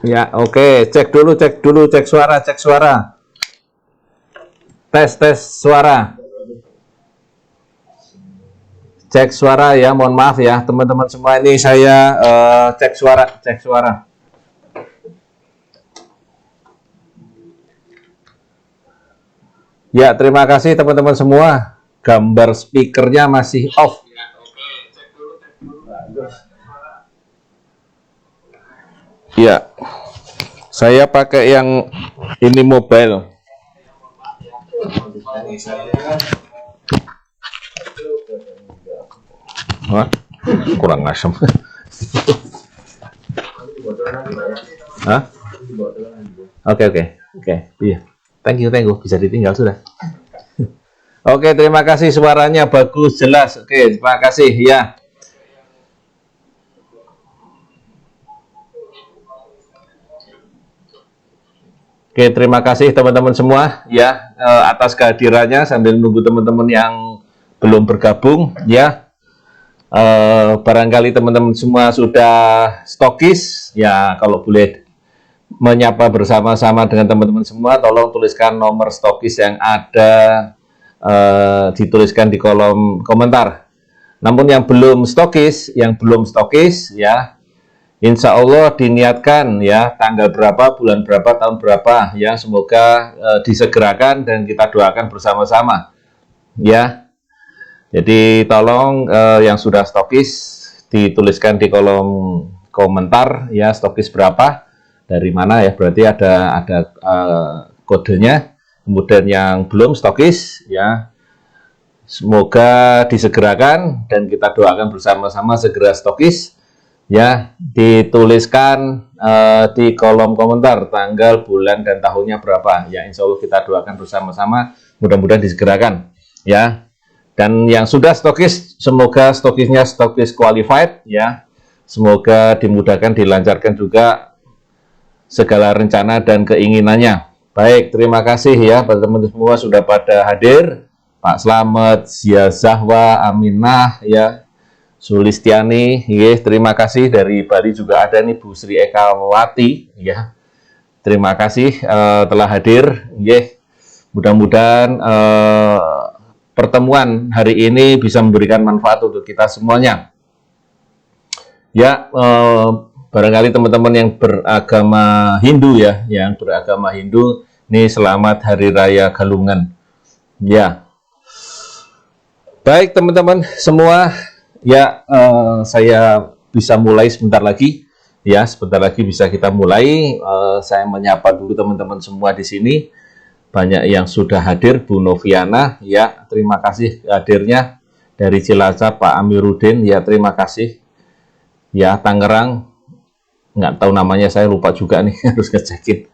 Ya, oke. Cek dulu, cek suara. Tes suara. Cek suara ya, mohon maaf ya teman-teman semua, ini saya cek suara. Ya, terima kasih teman-teman semua. Gambar speakernya masih off. Ya, saya pakai yang ini mobile. Hah? Kurang asem. Hah? Oke. Iya. Thank you. Bisa ditinggal sudah. Oke, terima kasih, suaranya bagus, jelas. Oke, terima kasih ya. Oke, terima kasih teman-teman semua ya atas kehadirannya, sambil menunggu teman-teman yang belum bergabung ya. Barangkali teman-teman semua sudah stokis ya, kalau boleh menyapa bersama-sama dengan teman-teman semua, tolong tuliskan nomor stokis yang ada, dituliskan di kolom komentar. Namun yang belum stokis ya, insya Allah diniatkan ya, tanggal berapa, bulan berapa, tahun berapa ya, semoga disegerakan dan kita doakan bersama-sama ya. Jadi tolong yang sudah stokis dituliskan di kolom komentar ya, stokis berapa, dari mana ya, berarti ada kodenya. Kemudian yang belum stokis ya, semoga disegerakan dan kita doakan bersama-sama segera stokis ya. Dituliskan di kolom komentar tanggal, bulan, dan tahunnya berapa ya, insya Allah kita doakan bersama-sama, mudah-mudahan disegerakan ya. Dan yang sudah stokis, semoga stokisnya stokis qualified ya, semoga dimudahkan, dilancarkan juga segala rencana dan keinginannya. Baik, terima kasih ya teman-teman semua sudah pada hadir. Pak Slamet, Zia Zahwa, Aminah ya, Sulistiani, ya, terima kasih. Dari Bali juga ada nih Bu Sri Ekawati ya. Terima kasih telah hadir. Ya. Mudah-mudahan pertemuan hari ini bisa memberikan manfaat untuk kita semuanya. Ya, barangkali teman-teman yang beragama Hindu ya, ini selamat Hari Raya Galungan. Ya. Baik teman-teman semua, ya saya bisa mulai sebentar lagi. Ya, sebentar lagi bisa kita mulai. Saya menyapa dulu teman-teman semua di sini. Banyak yang sudah hadir, Bu Noviana, ya terima kasih hadirnya. Dari Cilacap Pak Amiruddin, ya terima kasih. Ya, Tangerang, nggak tahu namanya, saya lupa juga nih, harus ngecekin.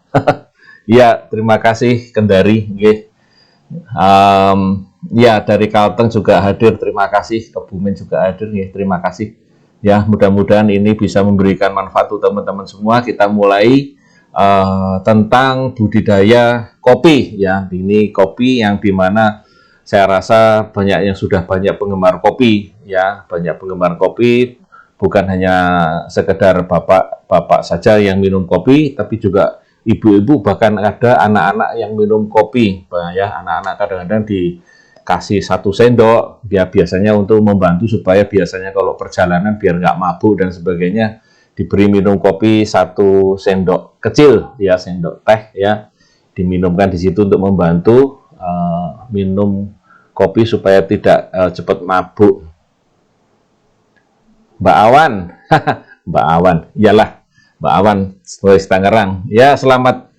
Ya, terima kasih Kendari. Ya, dari Kalteng juga hadir, terima kasih. Kebumen juga hadir, ya terima kasih. Ya, mudah-mudahan ini bisa memberikan manfaat untuk teman-teman semua. Kita mulai tentang budidaya kopi. Ya, ini kopi yang dimana saya rasa banyak yang sudah banyak penggemar kopi. Ya, banyak penggemar kopi. Bukan hanya sekedar bapak-bapak saja yang minum kopi, tapi juga ibu-ibu, bahkan ada anak-anak yang minum kopi. Ya, anak-anak kadang-kadang dikasih 1 sendok, dia biasanya untuk membantu supaya biasanya kalau perjalanan biar nggak mabuk dan sebagainya, diberi minum kopi 1 sendok kecil, ya sendok teh ya, diminumkan di situ untuk membantu minum kopi supaya tidak cepat mabuk. Mbak Awan, Mbak Awan, iyalah Mbak Awan, dari Tangerang. Ya, selamat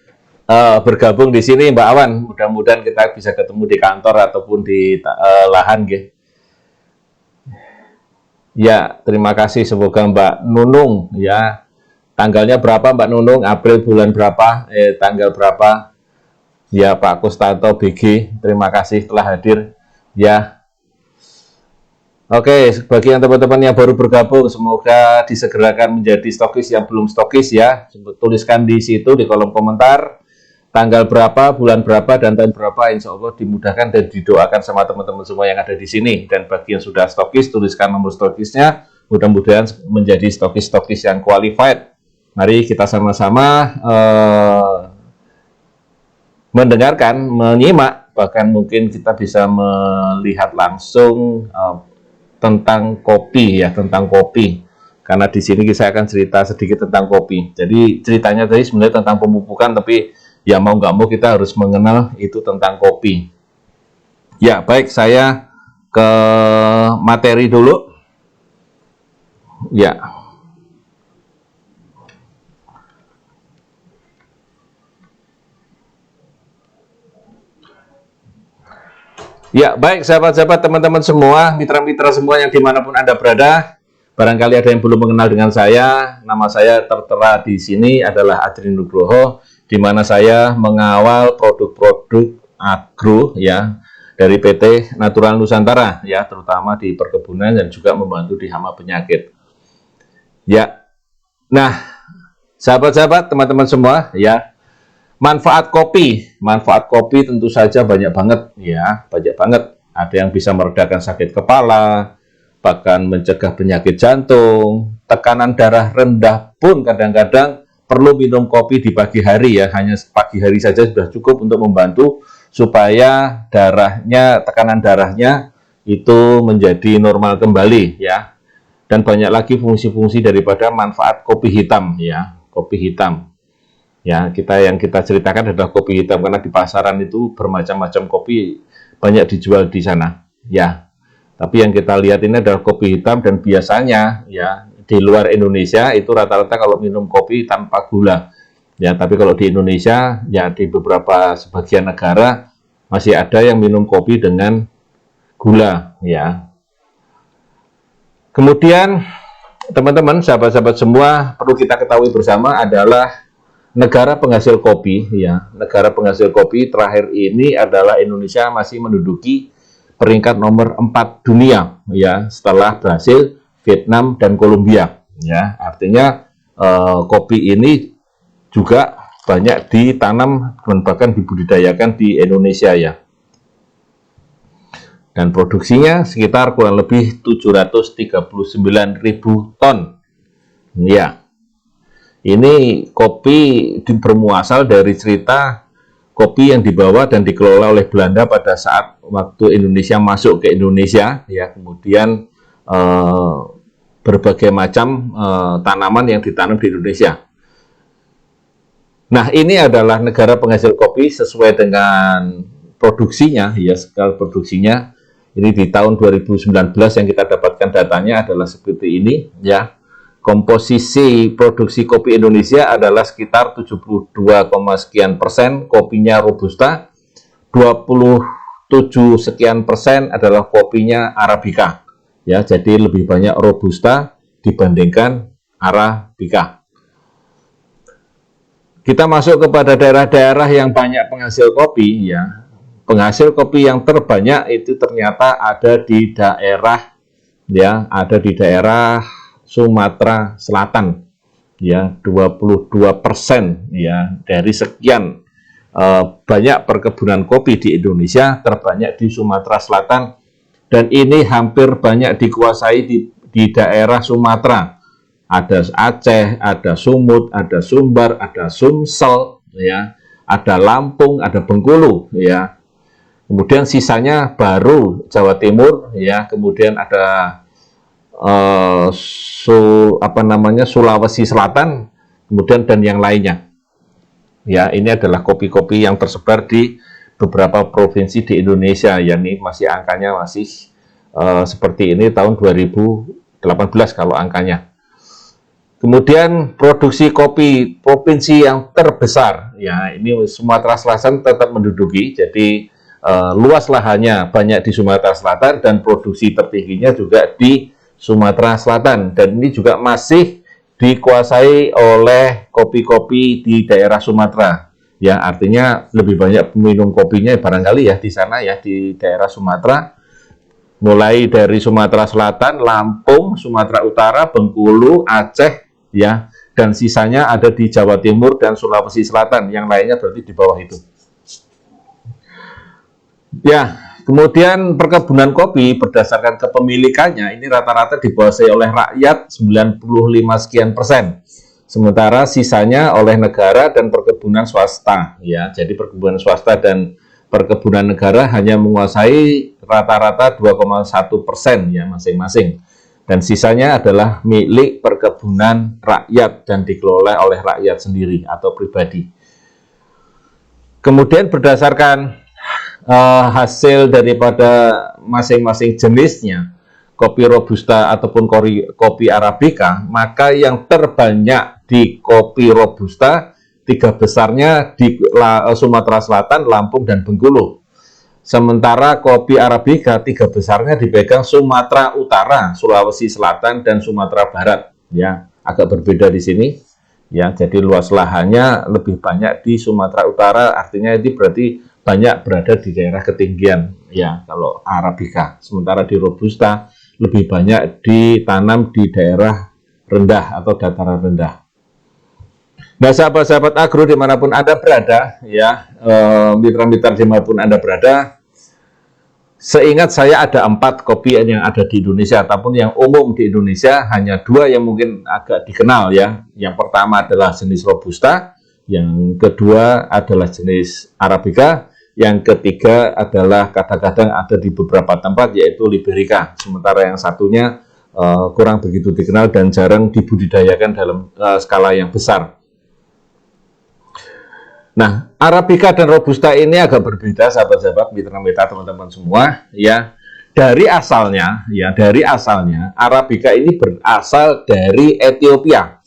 bergabung di sini Mbak Awan. Mudah-mudahan kita bisa ketemu di kantor ataupun di lahan, gitu. Ya, terima kasih. Semoga Mbak Nunung, ya, tanggalnya berapa Mbak Nunung? April bulan berapa? Tanggal berapa? Ya, Pak Kustanto BG, terima kasih telah hadir. Ya. Oke, bagi yang teman-teman yang baru bergabung, semoga disegerakan menjadi stokis. Yang belum stokis ya, tuliskan di situ di kolom komentar tanggal berapa, bulan berapa, dan tahun berapa. Insya Allah dimudahkan dan didoakan sama teman-teman semua yang ada di sini. Dan bagi yang sudah stokis, tuliskan nomor stokisnya. Mudah-mudahan menjadi stokis-stokis yang qualified mari kita sama-sama mendengarkan, menyimak, bahkan mungkin kita bisa melihat langsung tentang kopi ya, tentang kopi. Karena di sini saya akan cerita sedikit tentang kopi. Jadi ceritanya tadi sebenarnya tentang pemupukan, tapi ya mau nggak mau kita harus mengenal itu tentang kopi. Ya, baik, saya ke materi dulu. Ya. Ya, baik sahabat-sahabat, teman-teman semua, mitra-mitra semua yang dimanapun Anda berada, barangkali ada yang belum mengenal dengan saya. Nama saya tertera di sini adalah Adri Nugroho, di mana saya mengawal produk-produk agro ya dari PT Natural Nusantara ya, terutama di perkebunan dan juga membantu di hama penyakit. Ya, nah sahabat-sahabat, teman-teman semua ya. Manfaat kopi tentu saja banyak banget ya, banyak banget. Ada yang bisa meredakan sakit kepala, bahkan mencegah penyakit jantung, tekanan darah rendah pun kadang-kadang perlu minum kopi di pagi hari ya, hanya pagi hari saja sudah cukup untuk membantu supaya tekanan darahnya itu menjadi normal kembali ya. Dan banyak lagi fungsi-fungsi daripada manfaat kopi hitam ya, kopi hitam. Ya, yang kita ceritakan adalah kopi hitam, karena di pasaran itu bermacam-macam kopi banyak dijual di sana. Ya, tapi yang kita lihat ini adalah kopi hitam, dan biasanya ya di luar Indonesia itu rata-rata kalau minum kopi tanpa gula. Ya, tapi kalau di Indonesia ya di beberapa sebagian negara masih ada yang minum kopi dengan gula. Ya. Kemudian teman-teman, sahabat-sahabat semua, perlu kita ketahui bersama adalah negara penghasil kopi ya, negara penghasil kopi terakhir ini adalah Indonesia, masih menduduki peringkat nomor 4 dunia ya, setelah Brasil, Vietnam dan Kolombia ya. Artinya kopi ini juga banyak ditanam dan bahkan dibudidayakan di Indonesia ya. Dan produksinya sekitar kurang lebih 739.000 ton ya. Ini kopi bermuasal dari cerita kopi yang dibawa dan dikelola oleh Belanda pada saat waktu Indonesia masuk ke Indonesia ya. Kemudian berbagai macam tanaman yang ditanam di Indonesia. Nah, ini adalah negara penghasil kopi sesuai dengan produksinya ya, skala produksinya. Ini di tahun 2019 yang kita dapatkan datanya adalah seperti ini ya. Komposisi produksi kopi Indonesia adalah sekitar 72, sekian persen kopinya Robusta, 27 sekian persen adalah kopinya Arabica. Ya, jadi lebih banyak Robusta dibandingkan Arabica. Kita masuk kepada daerah-daerah yang banyak penghasil kopi ya. Penghasil kopi yang terbanyak itu ternyata ada di daerah Sumatera Selatan ya, 22% ya dari sekian banyak perkebunan kopi di Indonesia, terbanyak di Sumatera Selatan, dan ini hampir banyak dikuasai di daerah Sumatera. Ada Aceh, ada Sumut, ada Sumbar, ada Sumsel ya, ada Lampung, ada Bengkulu ya. Kemudian sisanya baru Jawa Timur ya, kemudian ada Sulawesi Selatan, kemudian dan yang lainnya. Ya, ini adalah kopi-kopi yang tersebar di beberapa provinsi di Indonesia. Ya, ini masih angkanya masih seperti ini tahun 2018 kalau angkanya. Kemudian produksi kopi provinsi yang terbesar, ya ini Sumatera Selatan tetap menduduki. Jadi luas lahannya banyak di Sumatera Selatan dan produksi tertingginya juga di Sumatera Selatan, dan ini juga masih dikuasai oleh kopi-kopi di daerah Sumatera. Ya, artinya lebih banyak peminum kopinya barangkali ya di sana ya, di daerah Sumatera. Mulai dari Sumatera Selatan, Lampung, Sumatera Utara, Bengkulu, Aceh ya, dan sisanya ada di Jawa Timur dan Sulawesi Selatan. Yang lainnya berarti di bawah itu. Ya. Kemudian perkebunan kopi berdasarkan kepemilikannya ini rata-rata dikuasai oleh rakyat 95 sekian persen. sementara sisanya oleh negara dan perkebunan swasta. Ya, jadi perkebunan swasta dan perkebunan negara hanya menguasai rata-rata 2,1% ya masing-masing. Dan sisanya adalah milik perkebunan rakyat dan dikelola oleh rakyat sendiri atau pribadi. Kemudian berdasarkan hasil daripada masing-masing jenisnya, kopi Robusta ataupun kopi Arabica, maka yang terbanyak di kopi Robusta, 3 besarnya di Sumatera Selatan, Lampung, dan Bengkulu. Sementara kopi Arabica 3 besarnya dipegang Sumatera Utara, Sulawesi Selatan, dan Sumatera Barat. Ya, agak berbeda di sini. Ya, jadi luas lahannya lebih banyak di Sumatera Utara, artinya ini berarti banyak berada di daerah ketinggian. Ya, kalau Arabica. Sementara di Robusta lebih banyak ditanam di daerah rendah atau dataran rendah. Nah, sahabat-sahabat agro dimanapun Anda berada, ya, mitra-mitra dimanapun Anda berada, seingat saya ada 4 kopi yang ada di Indonesia, ataupun yang umum di Indonesia, hanya 2 yang mungkin agak dikenal ya. Yang pertama adalah jenis Robusta, yang kedua adalah jenis Arabica, yang ketiga adalah kadang-kadang ada di beberapa tempat yaitu Liberica. Sementara yang satunya kurang begitu dikenal dan jarang dibudidayakan dalam skala yang besar. Nah, Arabica dan Robusta ini agak berbeda, sahabat-sahabat, mitra-mitra teman-teman semua, ya. Dari asalnya Arabica ini berasal dari Ethiopia.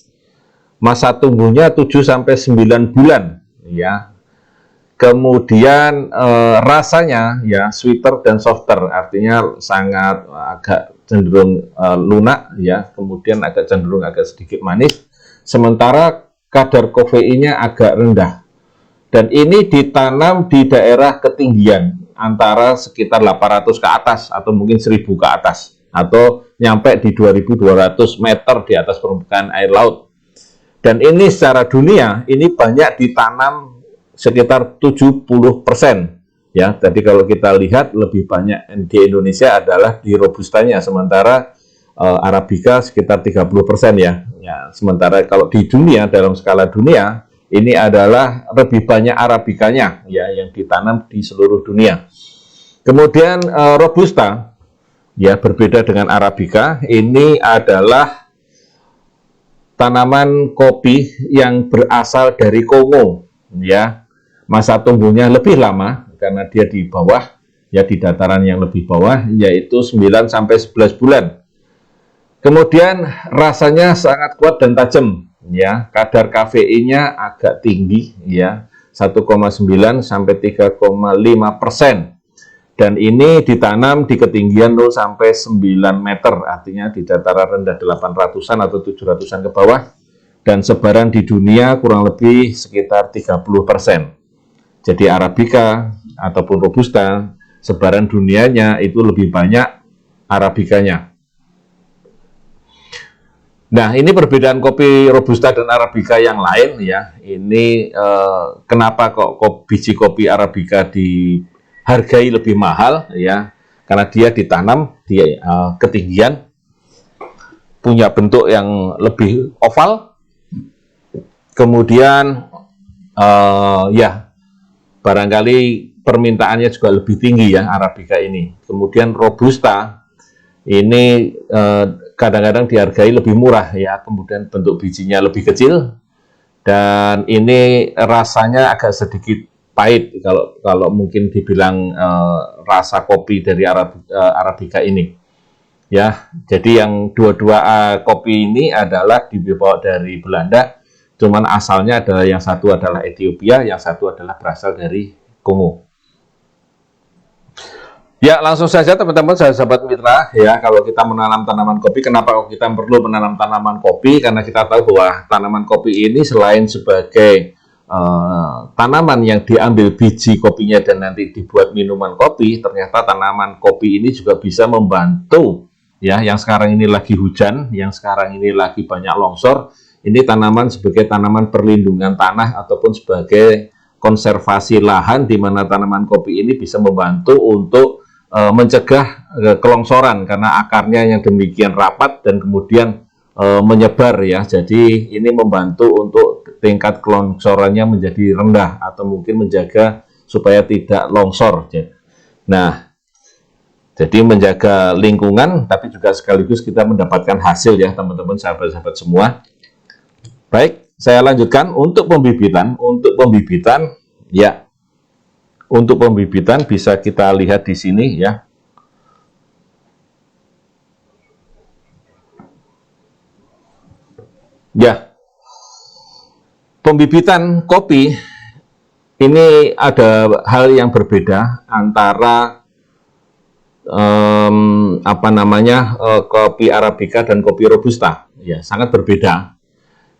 Masa tumbuhnya 7-9 bulan, ya. Kemudian rasanya ya sweeter dan softer, artinya sangat agak cenderung lunak ya, kemudian agak cenderung agak sedikit manis, sementara kadar kafeinnya agak rendah. Dan ini ditanam di daerah ketinggian antara sekitar 800 ke atas atau mungkin 1000 ke atas atau nyampe di 2200 meter di atas permukaan air laut. Dan ini secara dunia ini banyak ditanam sekitar 70%. Ya, jadi kalau kita lihat lebih banyak di Indonesia adalah di Robustanya, sementara Arabica sekitar 30% ya. Ya, sementara kalau di dunia, dalam skala dunia, ini adalah lebih banyak Arabicanya ya yang ditanam di seluruh dunia. Kemudian Robusta ya berbeda dengan Arabica, ini adalah tanaman kopi yang berasal dari Kongo ya. Masa tumbuhnya lebih lama karena dia di bawah, ya di dataran yang lebih bawah, yaitu 9-11 bulan. Kemudian rasanya sangat kuat dan tajam, ya. Kadar kafeinnya agak tinggi, ya, 1,9 sampai 3,5%. Dan ini ditanam di ketinggian 0 sampai 9 meter, artinya di dataran rendah 800-an atau 700-an ke bawah. Dan sebaran di dunia kurang lebih sekitar 30%. Jadi Arabica ataupun Robusta, sebaran dunianya itu lebih banyak Arabicanya. Nah, ini perbedaan kopi Robusta dan Arabica yang lain ya. Ini kenapa kok biji kopi Arabica dihargai lebih mahal ya? Karena dia ditanam di ketinggian, punya bentuk yang lebih oval, kemudian ya barangkali permintaannya juga lebih tinggi ya Arabica ini. Kemudian Robusta ini kadang-kadang dihargai lebih murah ya, kemudian bentuk bijinya lebih kecil dan ini rasanya agak sedikit pahit kalau mungkin dibilang rasa kopi dari Arabica ini. Ya, jadi yang dua-dua kopi ini adalah dibawa dari Belanda. Cuman asalnya adalah yang satu adalah Ethiopia, yang satu adalah berasal dari Kongo. Ya, langsung saja teman-teman, sahabat mitra, ya kalau kita menanam tanaman kopi, kenapa kita perlu menanam tanaman kopi? Karena kita tahu bahwa tanaman kopi ini selain sebagai tanaman yang diambil biji kopinya dan nanti dibuat minuman kopi, ternyata tanaman kopi ini juga bisa membantu, ya, yang sekarang ini lagi hujan, yang sekarang ini lagi banyak longsor. Ini tanaman sebagai tanaman perlindungan tanah ataupun sebagai konservasi lahan, di mana tanaman kopi ini bisa membantu untuk mencegah kelongsoran karena akarnya yang demikian rapat dan kemudian menyebar ya. Jadi ini membantu untuk tingkat kelongsorannya menjadi rendah atau mungkin menjaga supaya tidak longsor. Nah, jadi menjaga lingkungan tapi juga sekaligus kita mendapatkan hasil ya teman-teman, sahabat-sahabat semua. Baik, saya lanjutkan untuk pembibitan. Ya, untuk pembibitan bisa kita lihat di sini ya. Ya, pembibitan kopi ini ada hal yang berbeda antara kopi Arabica dan kopi Robusta. Ya, sangat berbeda.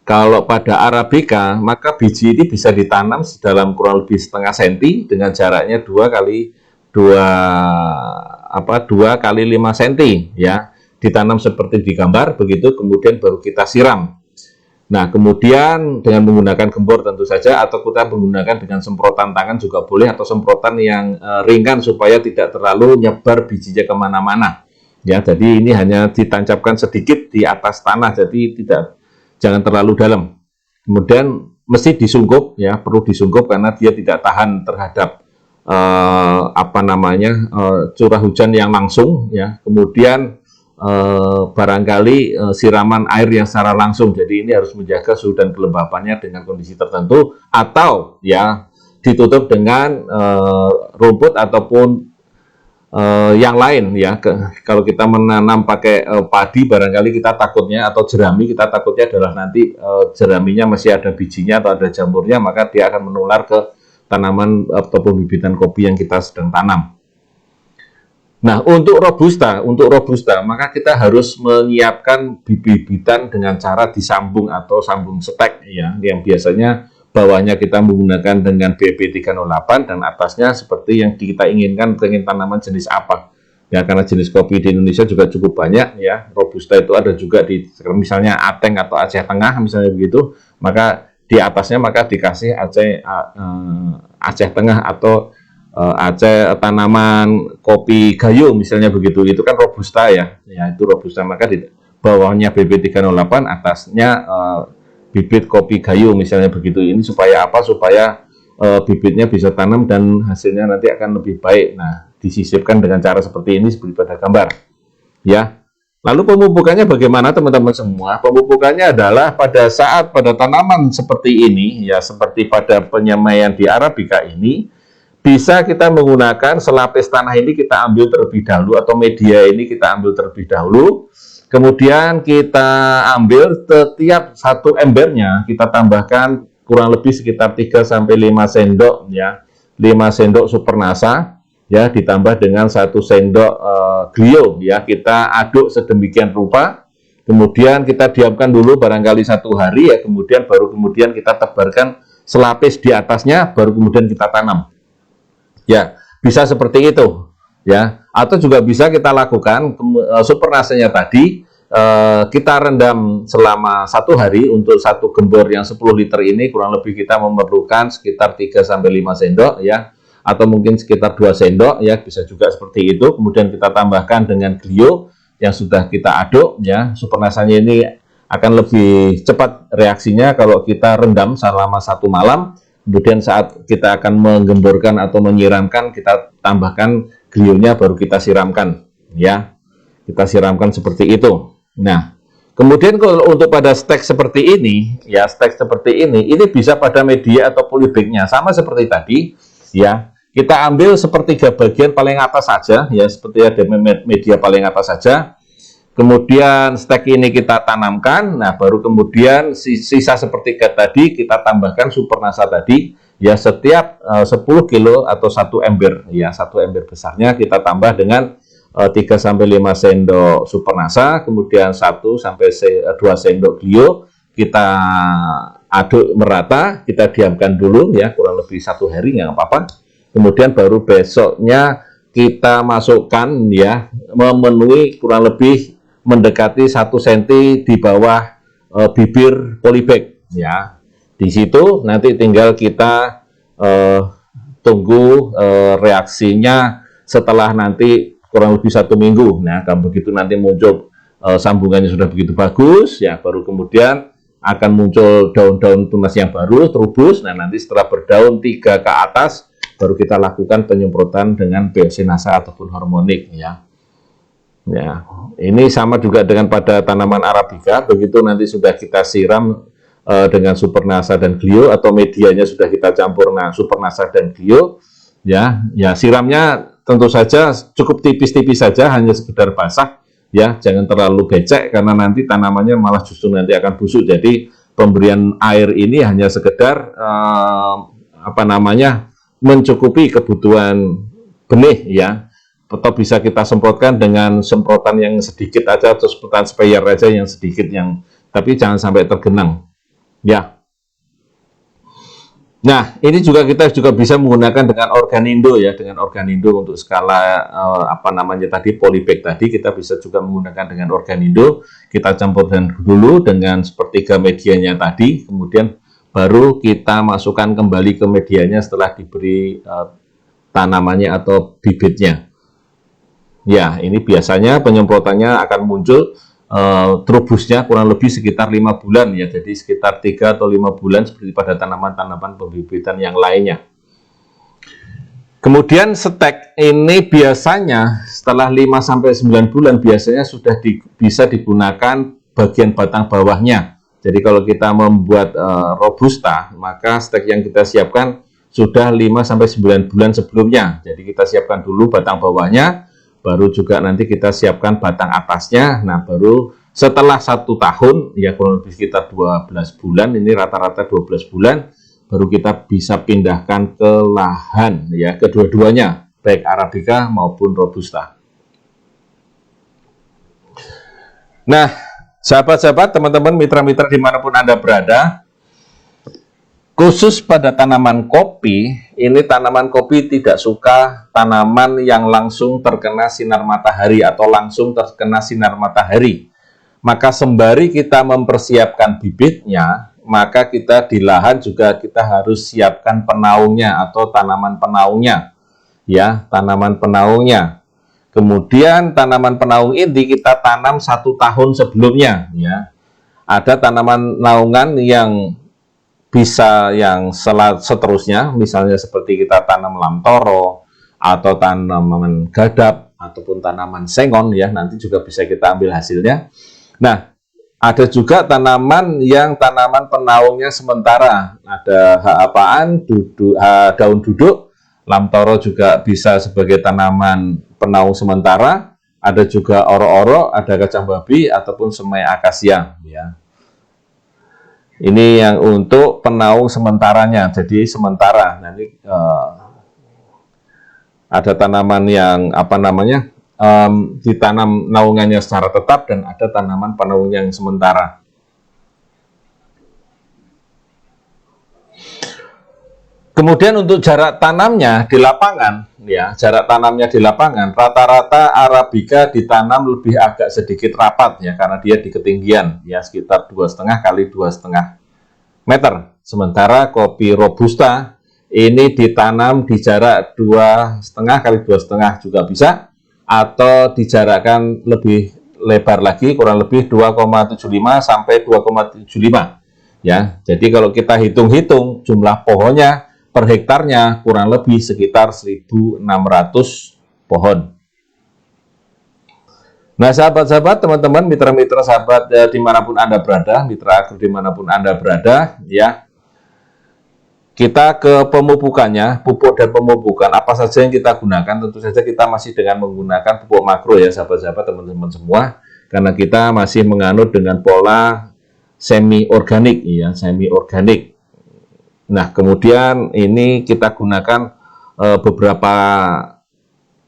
Kalau pada Arabica, maka biji ini bisa ditanam dalam kurang lebih setengah senti dengan jaraknya 2 kali 5 senti ya. Ditanam seperti di gambar begitu, kemudian baru kita siram. Nah, kemudian dengan menggunakan gembor tentu saja, atau kita menggunakan dengan semprotan tangan juga boleh, atau semprotan yang ringan supaya tidak terlalu nyebar bijinya kemana-mana. Ya, jadi ini hanya ditancapkan sedikit di atas tanah, jadi jangan terlalu dalam. Kemudian mesti disungkup, ya, perlu disungkup karena dia tidak tahan terhadap curah hujan yang langsung, ya. Kemudian barangkali siraman air yang secara langsung, jadi ini harus menjaga suhu dan kelembapannya dengan kondisi tertentu, atau ya ditutup dengan rumput ataupun yang lain ya. Kalau kita menanam pakai padi barangkali kita takutnya, atau jerami, kita takutnya adalah nanti jeraminya masih ada bijinya atau ada jamurnya, maka dia akan menular ke tanaman atau pembibitan kopi yang kita sedang tanam. Nah, untuk robusta, maka kita harus menyiapkan bibitan dengan cara disambung atau sambung stek ya, yang biasanya bawahnya kita menggunakan dengan BP308 dan atasnya seperti yang kita inginkan, ingin tanaman jenis apa. Ya, karena jenis kopi di Indonesia juga cukup banyak ya. Robusta itu ada juga di misalnya Ateng atau Aceh Tengah misalnya begitu, maka di atasnya maka dikasih Aceh Tengah atau Aceh tanaman kopi gayo misalnya begitu, itu kan robusta ya, itu robusta, maka di bawahnya BP308, atasnya bibit kopi gayo misalnya begitu. Ini supaya apa? Supaya bibitnya bisa tanam dan hasilnya nanti akan lebih baik. Nah, disisipkan dengan cara seperti ini seperti pada gambar ya. Lalu pemupukannya bagaimana teman-teman semua? Pemupukannya adalah pada tanaman seperti ini ya, seperti pada penyemaian di Arabica ini, bisa kita menggunakan selapis tanah ini kita ambil terlebih dahulu, atau media ini kita ambil terlebih dahulu. Kemudian kita ambil setiap satu embernya, kita tambahkan kurang lebih sekitar 3-5 sendok ya. 5 sendok Supernasa ya, ditambah dengan 1 sendok Glio ya. Kita aduk sedemikian rupa. Kemudian kita diamkan dulu barangkali 1 hari ya, kemudian kita tebarkan selapis di atasnya, baru kemudian kita tanam. Ya, bisa seperti itu ya. Atau juga bisa kita lakukan Supernasanya tadi kita rendam selama 1 hari. Untuk 1 gembor yang 10 liter ini kurang lebih kita memerlukan sekitar 3-5 sendok ya, atau mungkin sekitar 2 sendok ya, bisa juga seperti itu. Kemudian kita tambahkan dengan Glio yang sudah kita aduk ya. Supernasanya ini akan lebih cepat reaksinya kalau kita rendam selama 1 malam. Kemudian saat kita akan menggemborkan atau menyiramkan, kita tambahkan Glionya, baru kita siramkan ya. Kita siramkan seperti itu. Nah, kemudian kalau untuk pada stek seperti ini ya, ini bisa pada media atau polybagnya sama seperti tadi ya. Kita ambil sepertiga bagian paling atas saja ya, seperti ada media paling atas saja. Kemudian stek ini kita tanamkan. Nah, baru kemudian sisa sepertiga tadi kita tambahkan Supernasa tadi ya. Setiap 10 kilo atau 1 ember ya, 1 ember besarnya kita tambah dengan 3-5 sendok Supernasa, kemudian 1-2 sendok Glio, kita aduk merata, kita diamkan dulu ya, kurang lebih 1 hari, nggak apa-apa. Kemudian baru besoknya kita masukkan ya, memenuhi kurang lebih mendekati 1 cm di bawah bibir polybag ya. Di situ nanti tinggal kita tunggu reaksinya setelah nanti kurang lebih 1 minggu. Nah, kalau begitu nanti muncul sambungannya sudah begitu bagus, ya baru kemudian akan muncul daun-daun tunas yang baru, trubus. Nah, nanti setelah berdaun 3 ke atas, baru kita lakukan penyemprotan dengan biosinasa ataupun hormonik, ya. Ya, ini sama juga dengan pada tanaman Arabica. Begitu nanti sudah kita siram dengan Supernasa dan Glio, atau medianya sudah kita campur Supernasa dan Glio, ya siramnya tentu saja cukup tipis-tipis saja, hanya sekedar basah, ya, jangan terlalu becek karena nanti tanamannya malah justru nanti akan busuk. Jadi pemberian air ini hanya sekedar mencukupi kebutuhan benih, ya. Atau bisa kita semprotkan dengan semprotan yang sedikit aja, atau semprotan sprayer aja yang sedikit, tapi jangan sampai tergenang, ya. Nah, ini kita juga bisa menggunakan dengan Organindo, ya, dengan Organindo untuk skala tadi polybag tadi, kita bisa juga menggunakan dengan Organindo. Kita campurkan dulu dengan sepertiga medianya tadi, kemudian baru kita masukkan kembali ke medianya setelah diberi tanamannya atau bibitnya. Ya, ini biasanya penyemprotannya akan muncul trubusnya kurang lebih sekitar 5 bulan, ya. Jadi sekitar 3 atau 5 bulan seperti pada tanaman-tanaman pembibitan yang lainnya. Kemudian stek ini biasanya setelah 5-9 bulan biasanya sudah bisa digunakan bagian batang bawahnya. Jadi kalau kita membuat Robusta, maka stek yang kita siapkan sudah 5-9 bulan sebelumnya. Jadi kita siapkan dulu batang bawahnya, baru juga nanti kita siapkan batang atasnya. Nah, baru setelah 1 tahun, ya kurang lebih sekitar 12 bulan, ini rata-rata 12 bulan, baru kita bisa pindahkan ke lahan, ya, kedua-duanya, baik Arabica maupun Robusta. Nah, sahabat-sahabat, teman-teman, mitra-mitra dimanapun Anda berada, khusus pada tanaman kopi, ini tanaman kopi tidak suka tanaman yang langsung terkena sinar matahari atau langsung terkena sinar matahari. Maka sembari kita mempersiapkan bibitnya, maka kita di lahan juga kita harus siapkan penaungnya atau tanaman penaungnya, ya, tanaman penaungnya. Kemudian tanaman penaung ini kita tanam 1 tahun sebelumnya, ya. Ada tanaman naungan yang bisa yang seterusnya, misalnya seperti kita tanam lamtoro atau tanaman gadap ataupun tanaman sengon, ya, nanti juga bisa kita ambil hasilnya. Nah, ada juga tanaman yang tanaman penaungnya sementara, ada apaan, daun duduk. Lamtoro juga bisa sebagai tanaman penaung sementara, ada juga oro-oro, ada kacang babi ataupun semai akasia, ya. Ini yang untuk penaung sementaranya, jadi sementara. Nanti ada tanaman yang ditanam naungannya secara tetap, dan ada tanaman penaung yang sementara. Kemudian untuk jarak tanamnya di lapangan, ya, jarak tanamnya di lapangan, rata-rata Arabica ditanam lebih agak sedikit rapat, ya, karena dia di ketinggian, ya, sekitar 2,5 kali 2,5 meter. Sementara kopi Robusta ini ditanam di jarak 2,5 kali 2,5 juga bisa, atau dijarakkan lebih lebar lagi, kurang lebih 2,75 sampai 2,75, ya. Jadi kalau kita hitung-hitung jumlah pohonnya per hektarnya kurang lebih sekitar 1.600 pohon. Nah, sahabat-sahabat, teman-teman, mitra-mitra sahabat dimanapun Anda berada, mitra agro dimanapun Anda berada, ya, kita ke pemupukannya, pupuk dan pemupukan, apa saja yang kita gunakan. Tentu saja kita masih dengan menggunakan pupuk makro, ya, sahabat-sahabat, teman-teman semua, karena kita masih menganut dengan pola semi-organik, ya, semi-organik. Nah, kemudian ini kita gunakan beberapa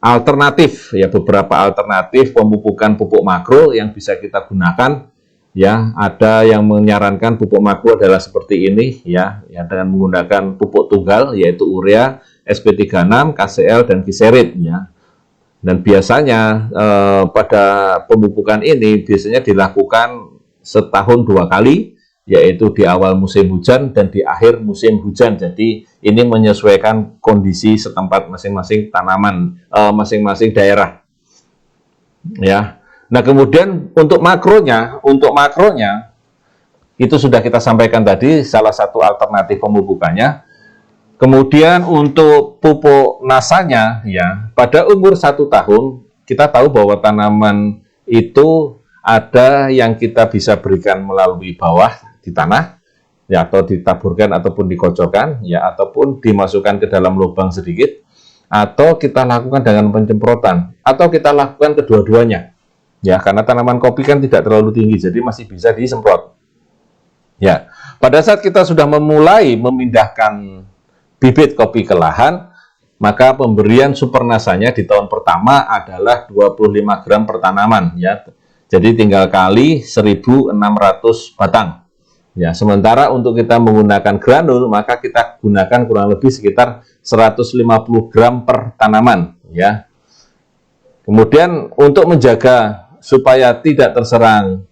alternatif, ya, beberapa alternatif pemupukan pupuk makro yang bisa kita gunakan, ya. Ada yang menyarankan pupuk makro adalah seperti ini, ya, dengan menggunakan pupuk tunggal, yaitu urea, SP36, KCl, dan Glycerin, ya. Dan biasanya pada pemupukan ini biasanya dilakukan setahun 2 kali, yaitu di awal musim hujan dan di akhir musim hujan. Jadi ini menyesuaikan kondisi setempat masing-masing tanaman, masing-masing daerah, ya. Nah, kemudian untuk makronya itu sudah kita sampaikan tadi, salah satu alternatif pemupukannya. Kemudian untuk pupuk nasanya, ya, pada umur 1 tahun, kita tahu bahwa tanaman itu ada yang kita bisa berikan melalui bawah di tanah, ya, atau ditaburkan ataupun dikocokkan, ya, ataupun dimasukkan ke dalam lubang sedikit, atau kita lakukan dengan penyemprotan, atau kita lakukan kedua-duanya, ya, karena tanaman kopi kan tidak terlalu tinggi, jadi masih bisa disemprot. Ya, pada saat kita sudah memulai memindahkan bibit kopi ke lahan, maka pemberian super nasanya di tahun pertama adalah 25 gram per tanaman, ya. Jadi tinggal kali 1.600 batang. Ya, sementara untuk kita menggunakan granul, maka kita gunakan kurang lebih sekitar 150 gram per tanaman, ya. Kemudian untuk menjaga supaya tidak terserang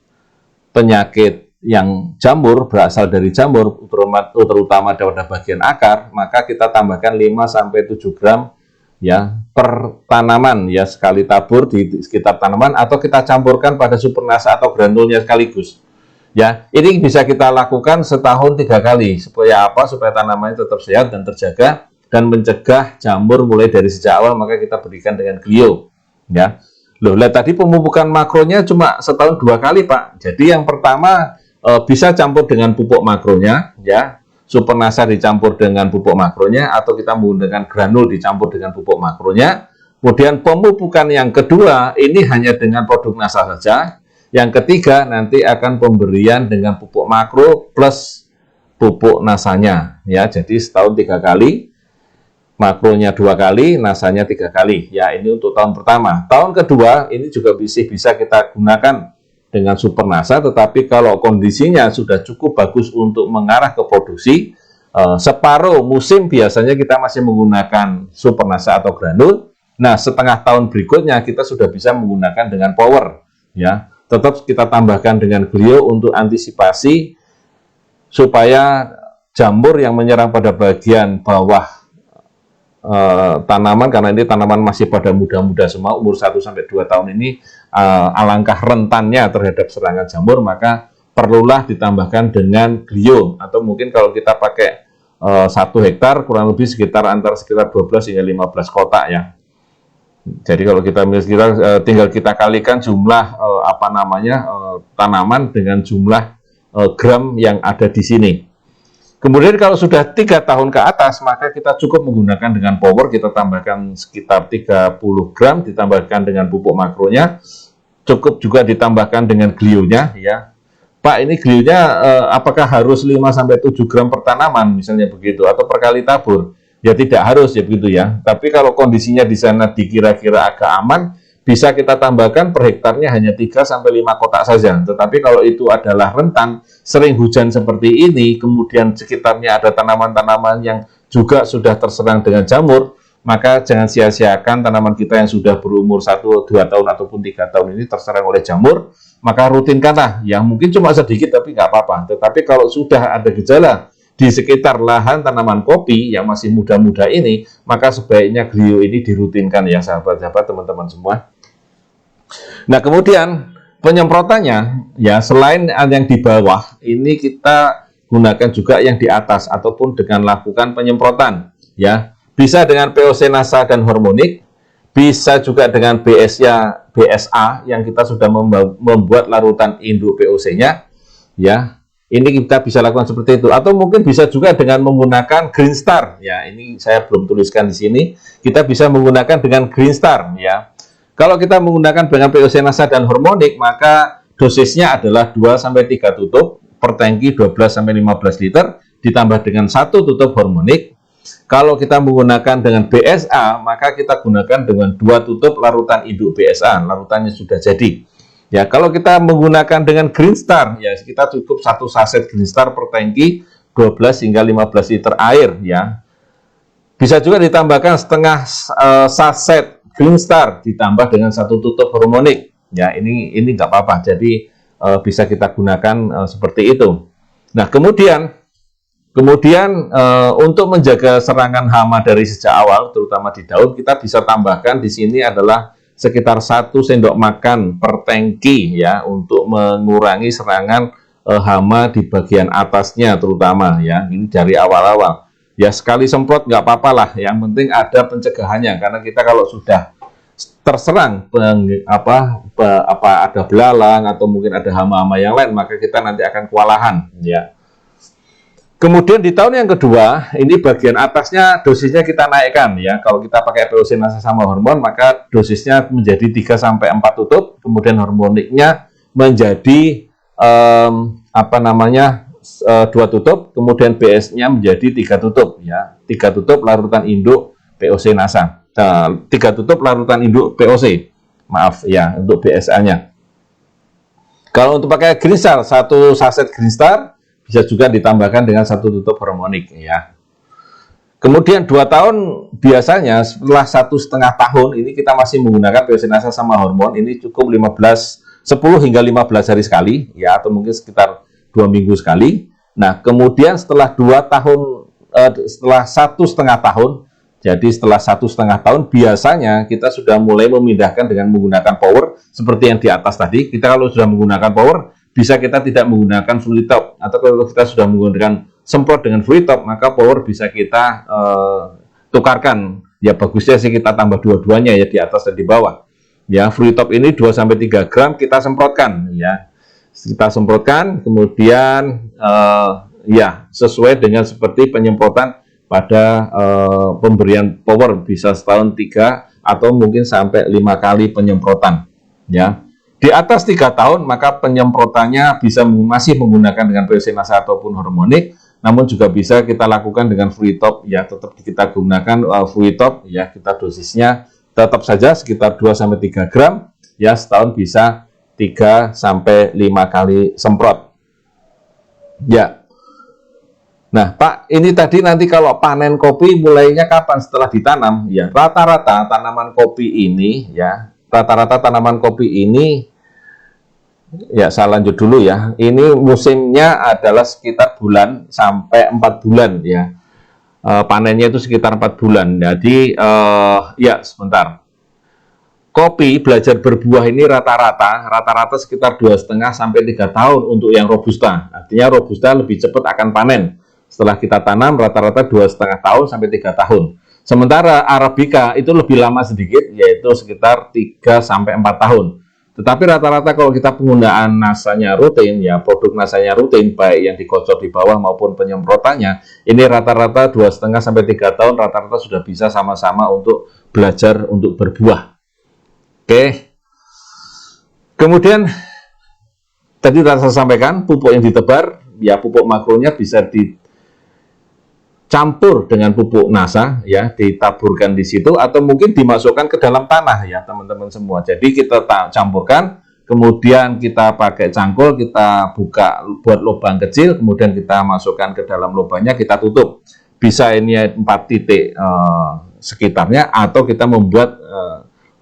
penyakit yang jamur, berasal dari jamur, terutama pada bagian akar, maka kita tambahkan 5-7 gram, ya, per tanaman, ya, sekali tabur di sekitar tanaman, atau kita campurkan pada supernasa atau granulnya sekaligus. Ya, ini bisa kita lakukan setahun 3 kali. Supaya apa? Supaya tanamannya tetap sehat dan terjaga, dan mencegah jamur mulai dari sejak awal, maka kita berikan dengan Glio, ya. Loh, lihat tadi pemupukan makronya cuma setahun 2 kali, Pak. Jadi yang pertama bisa campur dengan pupuk makronya, ya, supernasa dicampur dengan pupuk makronya, atau kita menggunakan granul dicampur dengan pupuk makronya. Kemudian pemupukan yang kedua ini hanya dengan produk nasa saja. Yang ketiga nanti akan pemberian dengan pupuk makro plus pupuk nasanya, ya. Jadi setahun 3 kali, makronya 2 kali, nasanya 3 kali. Ya, ini untuk tahun pertama. Tahun kedua ini juga bisa kita gunakan dengan supernasa, tetapi kalau kondisinya sudah cukup bagus untuk mengarah ke produksi, separuh musim biasanya kita masih menggunakan supernasa atau granul. Nah, setengah tahun berikutnya kita sudah bisa menggunakan dengan power, ya. Tetap kita tambahkan dengan Glio untuk antisipasi supaya jamur yang menyerang pada bagian bawah tanaman, karena ini tanaman masih pada muda-muda semua, umur 1-2 tahun ini alangkah rentannya terhadap serangan jamur, maka perlulah ditambahkan dengan Glio, atau mungkin kalau kita pakai 1 hektar kurang lebih sekitar 12 hingga 15 kotak, ya. Jadi kalau kita tinggal kita kalikan jumlah tanaman dengan jumlah gram yang ada di sini. Kemudian kalau sudah 3 tahun ke atas, maka kita cukup menggunakan dengan power, kita tambahkan sekitar 30 gram, ditambahkan dengan pupuk makronya, cukup juga ditambahkan dengan Glionya, ya. Pak, ini Glionya apakah harus 5-7 gram per tanaman, misalnya begitu, atau per kali tabur? Ya tidak harus, ya begitu, ya. Tapi kalau kondisinya di sana dikira-kira agak aman, bisa kita tambahkan per hektarnya hanya 3-5 kotak saja. Tetapi kalau itu adalah rentan, sering hujan seperti ini, kemudian sekitarnya ada tanaman-tanaman yang juga sudah terserang dengan jamur, maka jangan sia-siakan tanaman kita yang sudah berumur 1-2 tahun ataupun 3 tahun ini terserang oleh jamur, maka rutinkanlah. Yang mungkin cuma sedikit tapi nggak apa-apa. Tetapi kalau sudah ada gejala di sekitar lahan tanaman kopi yang masih muda-muda ini, maka sebaiknya Glio ini dirutinkan, ya, sahabat-sahabat, teman-teman semua. Nah, kemudian penyemprotannya, ya, selain yang di bawah, ini kita gunakan juga yang di atas, ataupun dengan lakukan penyemprotan, ya. Bisa dengan POC nasa dan hormonik, bisa juga dengan BSA yang kita sudah membuat larutan induk POC-nya, ya. Ini kita bisa lakukan seperti itu, atau mungkin bisa juga dengan menggunakan Green Star, ya. Ini saya belum tuliskan di sini. Kita bisa menggunakan dengan Green Star, ya. Kalau kita menggunakan dengan POC nasa dan hormonik, maka dosisnya adalah 2-3 tutup per tangki 12-15 liter, ditambah dengan 1 tutup hormonik. Kalau kita menggunakan dengan BSA, maka kita gunakan dengan 2 tutup larutan induk BSA, larutannya sudah jadi. Ya, kalau kita menggunakan dengan Green Star, ya, kita cukup 1 saset Green Star per tangki 12-15 liter air, ya. Bisa juga ditambahkan setengah saset Green Star ditambah dengan 1 tutup hormonik. Ya, ini nggak apa-apa. Jadi bisa kita gunakan seperti itu. Nah, kemudian untuk menjaga serangan hama dari sejak awal, terutama di daun, kita bisa tambahkan di sini adalah sekitar 1 sendok makan per tangki ya, untuk mengurangi serangan hama di bagian atasnya terutama ya. Ini dari awal-awal ya, sekali semprot nggak apa-apa lah, yang penting ada pencegahannya, karena kita kalau sudah terserang ada belalang atau mungkin ada hama-hama yang lain, maka kita nanti akan kewalahan ya. Kemudian di tahun yang kedua, ini bagian atasnya dosisnya kita naikkan ya. Kalau kita pakai peosinasa sama hormon, maka dosisnya menjadi 3-4 tutup, kemudian hormoniknya menjadi 2 tutup, kemudian BS-nya menjadi 3 tutup ya. 3 tutup larutan induk peosinasa. 3 tutup larutan induk POC. Maaf ya, untuk BSA-nya. Kalau untuk pakai Green Star, 1 saset Green Star bisa juga ditambahkan dengan 1 tutup hormonik ya. Kemudian 2 tahun biasanya setelah 1,5 tahun ini kita masih menggunakan peosinasa sama hormon, ini cukup 10 hingga 15 hari sekali ya, atau mungkin sekitar 2 minggu sekali. Nah, kemudian setelah 2 tahun, setelah 1,5 tahun, jadi setelah 1,5 tahun biasanya kita sudah mulai memindahkan dengan menggunakan power seperti yang di atas tadi. Kita kalau sudah menggunakan power, bisa kita tidak menggunakan fluid top, atau kalau kita sudah menggunakan semprot dengan fluid top, maka power bisa kita tukarkan. Ya bagusnya sih kita tambah dua-duanya ya, di atas dan di bawah. Ya, fluid top ini 2-3 gram kita semprotkan ya. Kita semprotkan, kemudian ya sesuai dengan seperti penyemprotan pada pemberian power, bisa setahun 3 atau mungkin sampai 5 kali penyemprotan ya. Di atas 3 tahun maka penyemprotannya bisa masih menggunakan dengan peosinasa ataupun hormonik, namun juga bisa kita lakukan dengan fluid top ya. Tetap kita gunakan fluid top ya, kita dosisnya tetap saja sekitar 2-3 gram ya, setahun bisa 3-5 kali semprot ya. Nah, Pak, ini tadi nanti kalau panen kopi mulainya kapan setelah ditanam? Ya, rata-rata tanaman kopi ini ya, ya saya lanjut dulu ya. Ini musimnya adalah sekitar bulan sampai 4 bulan ya. Panennya itu sekitar 4 bulan. Jadi ya sebentar. Kopi belajar berbuah ini rata-rata sekitar 2,5-3 tahun untuk yang robusta. Artinya robusta lebih cepat akan panen. Setelah kita tanam rata-rata 2,5 tahun sampai 3 tahun. Sementara Arabica itu lebih lama sedikit, yaitu sekitar 3-4 tahun. Tetapi rata-rata kalau kita penggunaan nasanya rutin, ya produk nasanya rutin, baik yang dikocok di bawah maupun penyemprotannya, ini rata-rata 2,5-3 tahun, rata-rata sudah bisa sama-sama untuk belajar untuk berbuah. Oke. Kemudian tadi sudah saya sampaikan, pupuk yang ditebar, ya pupuk makronya bisa dicampur dengan pupuk NASA, ya ditaburkan di situ, atau mungkin dimasukkan ke dalam tanah, ya teman-teman semua. Jadi kita campurkan, kemudian kita pakai cangkul, kita buka buat lubang kecil, kemudian kita masukkan ke dalam lubangnya, kita tutup. Bisa ini 4 titik sekitarnya, atau kita membuat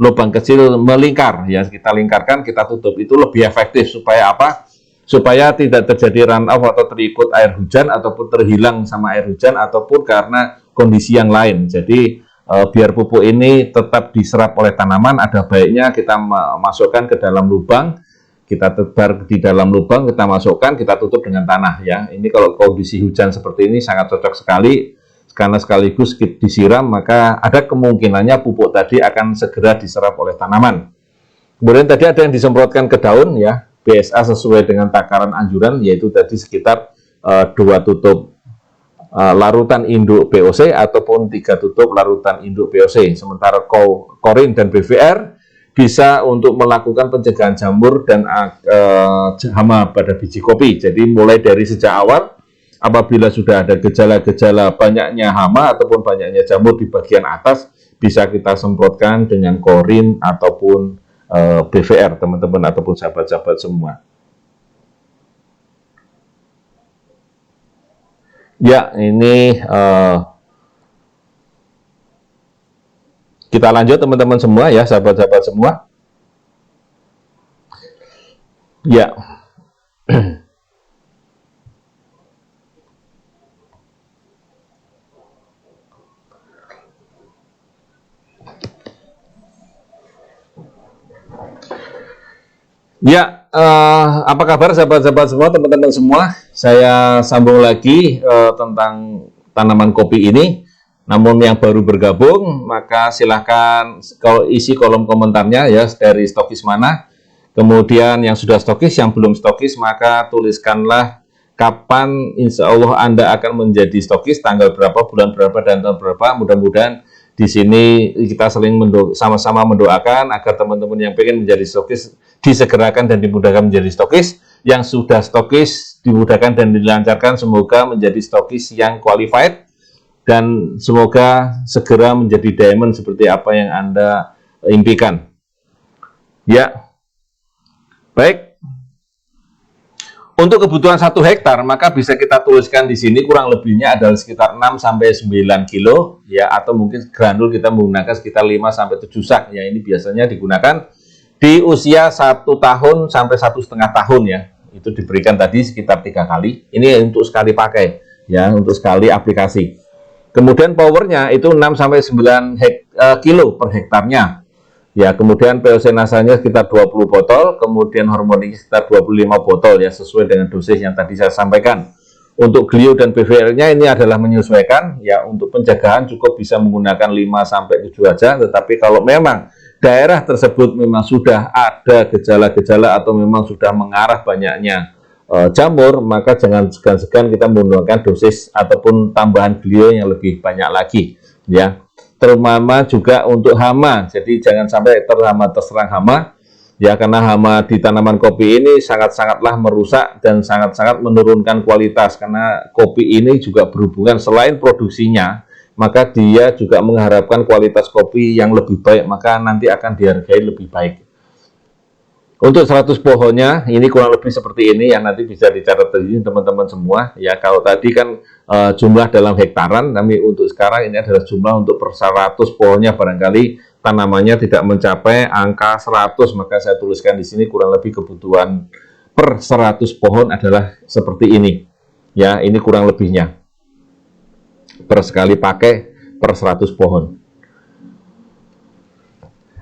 lubang kecil melingkar, ya kita lingkarkan, kita tutup. Itu lebih efektif. Supaya apa? Supaya tidak terjadi run off atau terikut air hujan, ataupun terhilang sama air hujan, ataupun karena kondisi yang lain. Jadi biar pupuk ini tetap diserap oleh tanaman, ada baiknya kita masukkan ke dalam lubang, kita tebar di dalam lubang, kita masukkan, kita tutup dengan tanah ya. Ini kalau kondisi hujan seperti ini sangat cocok sekali, karena sekaligus disiram, maka ada kemungkinannya pupuk tadi akan segera diserap oleh tanaman. Kemudian tadi ada yang disemprotkan ke daun ya, BSA sesuai dengan takaran anjuran, yaitu tadi sekitar 2 tutup larutan induk POC ataupun 3 tutup larutan induk POC. Sementara Korin dan BVR bisa untuk melakukan pencegahan jamur dan hama pada biji kopi. Jadi mulai dari sejak awal, apabila sudah ada gejala-gejala banyaknya hama ataupun banyaknya jamur di bagian atas, bisa kita semprotkan dengan Korin ataupun BVR, teman-teman ataupun sahabat-sahabat semua. Ya, ini kita lanjut teman-teman semua ya, sahabat-sahabat semua. Ya. Ya, apa kabar sahabat-sahabat semua, teman-teman semua? Saya sambung lagi tentang tanaman kopi ini. Namun yang baru bergabung, maka silahkan kalau isi kolom komentarnya ya dari stokis mana. Kemudian yang sudah stokis, yang belum stokis, maka tuliskanlah kapan insya Allah Anda akan menjadi stokis, tanggal berapa, bulan berapa, dan tahun berapa. Mudah-mudahan di sini kita saling sama-sama mendoakan agar teman-teman yang pengen menjadi stokis disegerakan dan dimudahkan menjadi stokis. Yang sudah stokis dimudahkan dan dilancarkan, semoga menjadi stokis yang qualified dan semoga segera menjadi diamond seperti apa yang Anda impikan. Ya, baik. Untuk kebutuhan 1 hektar, maka bisa kita tuliskan di sini kurang lebihnya adalah sekitar 6-9 kilo, ya, atau mungkin granul kita menggunakan sekitar 5-7 sak, ya, ini biasanya digunakan di usia 1 tahun sampai 1,5 tahun, ya, itu diberikan tadi sekitar 3 kali, ini untuk sekali pakai, ya, untuk sekali aplikasi. Kemudian powernya itu 6-9 kilo per hektarnya. Ya, kemudian POC-nasanya sekitar 20 botol, kemudian hormoniknya sekitar 25 botol ya, sesuai dengan dosis yang tadi saya sampaikan. Untuk glio dan PVL-nya ini adalah menyesuaikan ya, untuk penjagaan cukup bisa menggunakan 5-7 aja, tetapi kalau memang daerah tersebut memang sudah ada gejala-gejala atau memang sudah mengarah banyaknya jamur, maka jangan segan-segan kita menggunakan dosis ataupun tambahan glio yang lebih banyak lagi ya. Terutama juga untuk hama, jadi jangan sampai terserang hama ya, karena hama di tanaman kopi ini sangat-sangatlah merusak dan sangat-sangat menurunkan kualitas, karena kopi ini juga berhubungan selain produksinya, maka dia juga mengharapkan kualitas kopi yang lebih baik, maka nanti akan dihargai lebih baik. Untuk 100 pohonnya ini kurang lebih seperti ini yang nanti bisa dicatat di sini teman-teman semua ya. Kalau tadi kan jumlah dalam hektaran, tapi untuk sekarang ini adalah jumlah untuk per 100 pohonnya, barangkali tanamannya tidak mencapai angka 100, maka saya tuliskan di sini kurang lebih kebutuhan per 100 pohon adalah seperti ini ya. Ini kurang lebihnya per sekali pakai per 100 pohon.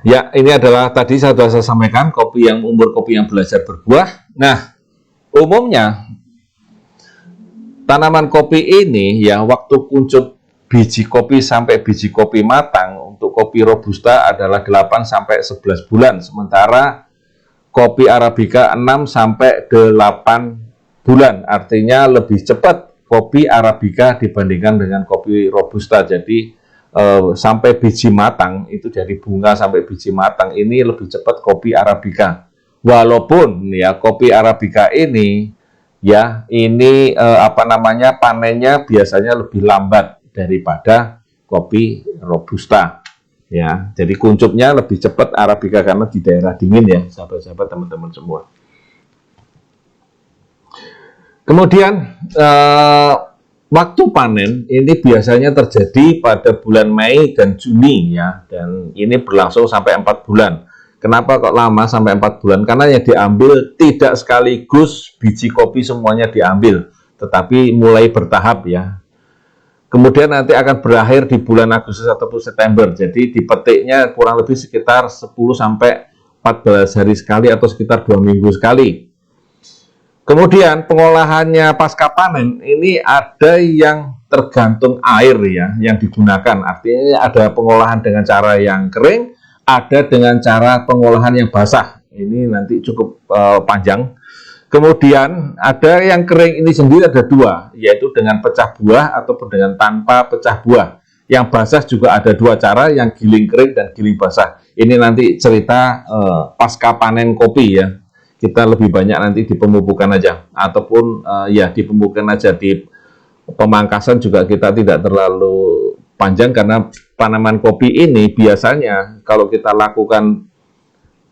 Ya, ini adalah tadi saya sudah sampaikan kopi yang umur kopi yang belajar berbuah. Nah, umumnya tanaman kopi ini ya, waktu kuncup biji kopi sampai biji kopi matang untuk kopi robusta adalah 8-11 bulan, sementara kopi arabica 6-8 bulan. Artinya lebih cepat kopi arabica dibandingkan dengan kopi robusta. Jadi sampai biji matang, itu dari bunga sampai biji matang ini lebih cepat kopi arabica. Walaupun ya kopi arabica ini ya, ini panennya biasanya lebih lambat daripada kopi robusta ya. Jadi kuncupnya lebih cepat arabica karena di daerah dingin ya, sahabat-sahabat teman-teman semua. Kemudian waktu panen ini biasanya terjadi pada bulan Mei dan Juni ya, dan ini berlangsung sampai 4 bulan. Kenapa kok lama sampai 4 bulan? Karena yang diambil tidak sekaligus biji kopi semuanya diambil, tetapi mulai bertahap ya. Kemudian nanti akan berakhir di bulan Agustus ataupun September. Jadi dipetiknya kurang lebih sekitar 10-14 hari sekali atau sekitar 2 minggu sekali. Kemudian pengolahannya pasca panen ini ada yang tergantung air ya yang digunakan. Artinya ada pengolahan dengan cara yang kering, ada dengan cara pengolahan yang basah. Ini nanti cukup panjang. Kemudian ada yang kering ini sendiri ada 2, yaitu dengan pecah buah ataupun dengan tanpa pecah buah. Yang basah juga ada 2 cara, yang giling kering dan giling basah. Ini nanti cerita pasca panen kopi ya. Kita lebih banyak nanti di pemupukan aja, ataupun ya di pemupukan aja. Di pemangkasan juga kita tidak terlalu panjang, karena tanaman kopi ini biasanya kalau kita lakukan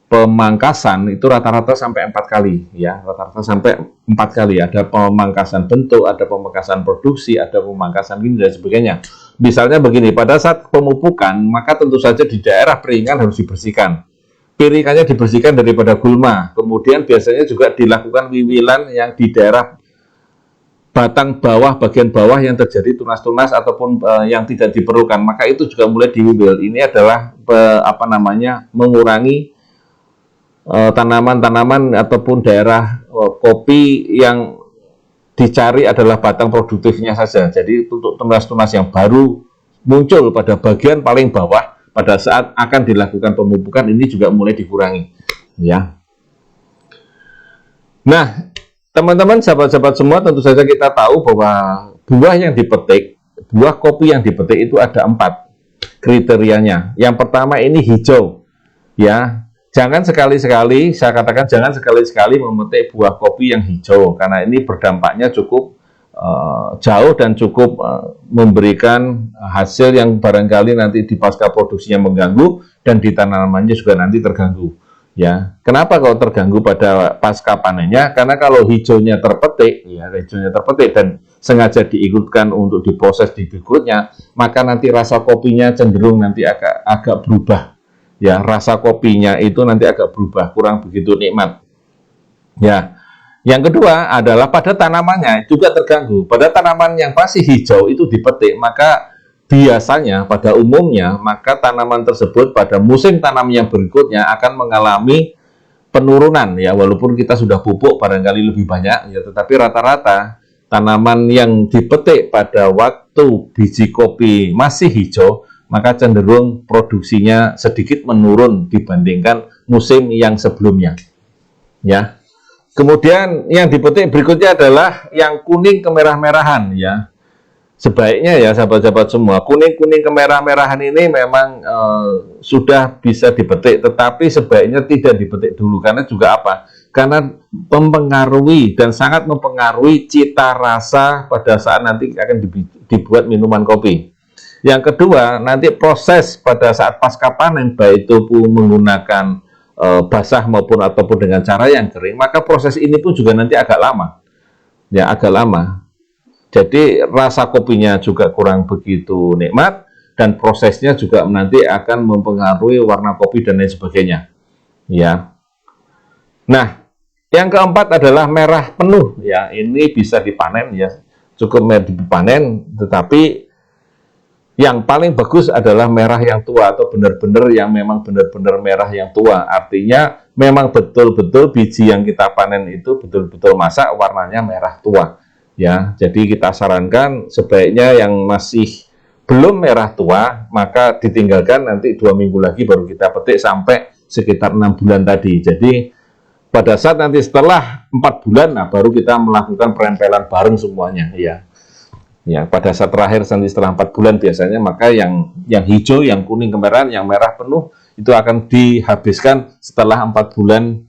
pemangkasan itu rata-rata sampai 4 kali ya, rata-rata sampai 4 kali. Ada pemangkasan bentuk, ada pemangkasan produksi, ada pemangkasan gini dan sebagainya. Misalnya begini, pada saat pemupukan maka tentu saja di daerah piringan harus dibersihkan. Piringannya dibersihkan daripada gulma. Kemudian biasanya juga dilakukan wiwilan yang di daerah batang bawah, bagian bawah yang terjadi tunas-tunas ataupun yang tidak diperlukan. Maka itu juga mulai diwiwil. Ini adalah mengurangi tanaman-tanaman ataupun daerah kopi yang dicari adalah batang produktifnya saja. Jadi untuk tunas-tunas yang baru muncul pada bagian paling bawah pada saat akan dilakukan pemupukan ini juga mulai dikurangi, ya. Nah, teman-teman, sahabat-sahabat semua, tentu saja kita tahu bahwa buah kopi yang dipetik itu ada 4 kriterianya. Yang pertama ini hijau, ya. Jangan sekali-sekali, saya katakan jangan sekali-sekali memetik buah kopi yang hijau, karena ini berdampaknya cukup jauh dan cukup memberikan hasil yang barangkali nanti di pasca produksinya mengganggu dan di tanamannya juga nanti terganggu. Ya, kenapa kalau terganggu pada pasca panennya? Karena kalau hijaunya terpetik, ya hijaunya terpetik dan sengaja diikutkan untuk diproses di berikutnya, maka nanti rasa kopinya cenderung nanti agak berubah. Ya, rasa kopinya itu nanti agak berubah, kurang begitu nikmat. Ya, yang kedua adalah pada tanamannya juga terganggu. Pada tanaman yang masih hijau itu dipetik, maka biasanya pada umumnya maka tanaman tersebut pada musim tanam yang berikutnya akan mengalami penurunan, ya, walaupun kita sudah pupuk barangkali lebih banyak, ya, tetapi rata-rata tanaman yang dipetik pada waktu biji kopi masih hijau maka cenderung produksinya sedikit menurun dibandingkan musim yang sebelumnya, ya. Kemudian yang dipetik berikutnya adalah yang kuning kemerah-merahan, ya. Sebaiknya ya sahabat-sahabat semua, kuning-kuning kemerah-merahan ini memang sudah bisa dipetik, tetapi sebaiknya tidak dipetik dulu, karena juga apa? Karena mempengaruhi dan sangat mempengaruhi cita rasa pada saat nanti akan dibuat minuman kopi. Yang kedua, nanti proses pada saat pasca panen, baik itu pun menggunakan basah maupun ataupun dengan cara yang kering, maka proses ini pun juga nanti agak lama, ya, agak lama. Jadi rasa kopinya juga kurang begitu nikmat dan prosesnya juga nanti akan mempengaruhi warna kopi dan lain sebagainya, ya. Nah, yang keempat adalah merah penuh, ya. Ini bisa dipanen, ya, cukup dipanen, tetapi yang paling bagus adalah merah yang tua atau benar-benar yang memang benar-benar merah yang tua. Artinya memang betul-betul biji yang kita panen itu betul-betul masak warnanya merah tua. Ya, jadi kita sarankan sebaiknya yang masih belum merah tua maka ditinggalkan, nanti 2 minggu lagi baru kita petik sampai sekitar 6 bulan tadi. Jadi pada saat nanti setelah 4 bulan, nah baru kita melakukan perempelan bareng semuanya, ya. Ya, pada saat terakhir nanti setelah 4 bulan biasanya, maka yang hijau, yang kuning kemerahan, yang merah penuh itu akan dihabiskan setelah 4 bulan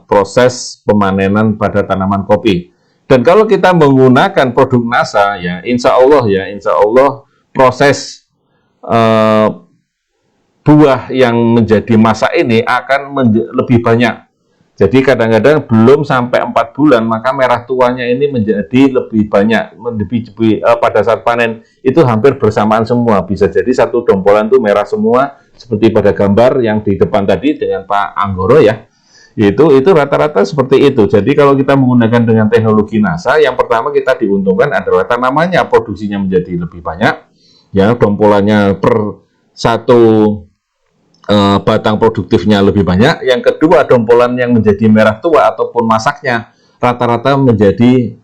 proses pemanenan pada tanaman kopi. Dan kalau kita menggunakan produk NASA, ya insya Allah proses buah yang menjadi masa ini akan lebih banyak. Jadi kadang-kadang belum sampai 4 bulan, maka merah tuanya ini menjadi lebih banyak. Pada saat panen itu hampir bersamaan semua. Bisa jadi satu dompolan itu merah semua, seperti pada gambar yang di depan tadi dengan Pak Anggoro, ya. Itu rata-rata seperti itu. Jadi kalau kita menggunakan dengan teknologi NASA, yang pertama kita diuntungkan adalah tanamannya produksinya menjadi lebih banyak. Ya, dompolannya per satu batang produktifnya lebih banyak. Yang kedua, dompolan yang menjadi merah tua ataupun masaknya rata-rata menjadi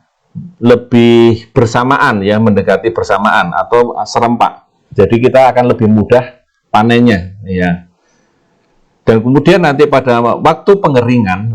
lebih bersamaan, ya, mendekati bersamaan atau serempak. Jadi kita akan lebih mudah panennya, ya. Dan kemudian nanti pada waktu pengeringan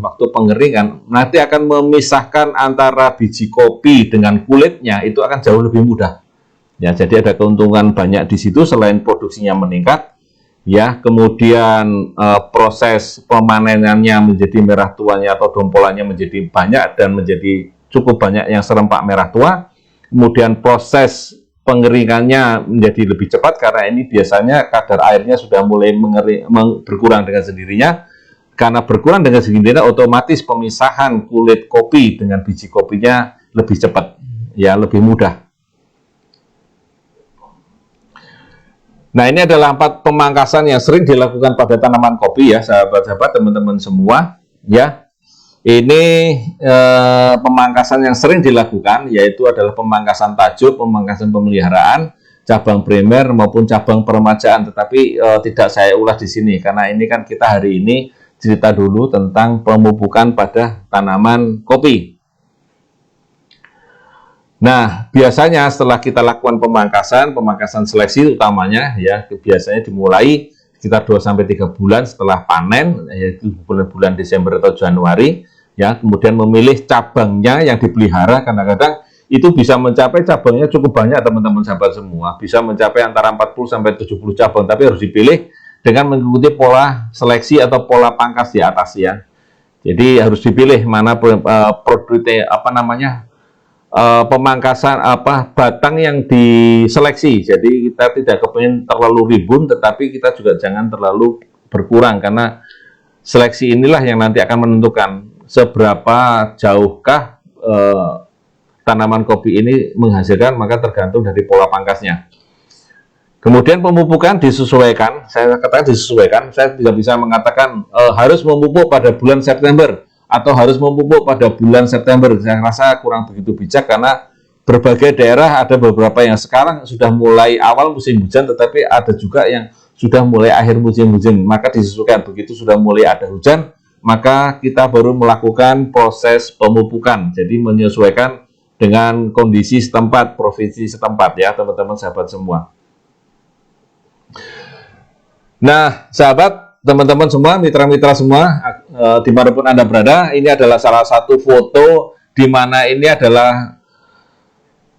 nanti akan memisahkan antara biji kopi dengan kulitnya, itu akan jauh lebih mudah. Ya, jadi ada keuntungan banyak di situ selain produksinya meningkat. Ya, kemudian proses pemanenannya menjadi merah tuanya atau dompolannya menjadi banyak dan menjadi cukup banyak yang serempak merah tua. Kemudian proses pengeringannya menjadi lebih cepat karena ini biasanya kadar airnya sudah mulai berkurang dengan sendirinya. Karena berkurang dengan sendirinya, otomatis pemisahan kulit kopi dengan biji kopinya lebih cepat, ya, lebih mudah. Nah, ini adalah 4 pemangkasan yang sering dilakukan pada tanaman kopi, ya, sahabat-sahabat, teman-teman semua, ya. Ini pemangkasan yang sering dilakukan, yaitu adalah pemangkasan tajuk, pemangkasan pemeliharaan, cabang primer maupun cabang peremajaan. Tetapi tidak saya ulas di sini karena ini kan kita hari ini cerita dulu tentang pemupukan pada tanaman kopi. Nah, biasanya setelah kita lakukan pemangkasan seleksi utamanya ya, biasanya dimulai sekitar 2-3 bulan setelah panen, yaitu bulan-bulan Desember atau Januari, ya, kemudian memilih cabangnya yang dipelihara. Kadang-kadang itu bisa mencapai cabangnya cukup banyak teman-teman sahabat semua, bisa mencapai antara 40-70 cabang, tapi harus dipilih dengan mengikuti pola seleksi atau pola pangkas di atas ya. Jadi harus dipilih mana produknya pemangkasan batang yang diseleksi. Jadi kita tidak kepingin terlalu rimbun, tetapi kita juga jangan terlalu berkurang, karena seleksi inilah yang nanti akan menentukan seberapa jauhkah tanaman kopi ini menghasilkan, maka tergantung dari pola pangkasnya. Kemudian pemupukan disesuaikan, saya katakan disesuaikan, saya tidak bisa mengatakan harus memupuk pada bulan September atau harus memupuk pada bulan September. Saya rasa kurang begitu bijak, karena berbagai daerah ada beberapa yang sekarang sudah mulai awal musim hujan, tetapi ada juga yang sudah mulai akhir musim hujan, maka disesuaikan. Begitu sudah mulai ada hujan, maka kita baru melakukan proses pemupukan. Jadi menyesuaikan dengan kondisi setempat, provinsi setempat ya teman-teman sahabat semua. Nah, sahabat, teman-teman semua, mitra-mitra semua, dimanapun Anda berada, ini adalah salah satu foto di mana ini adalah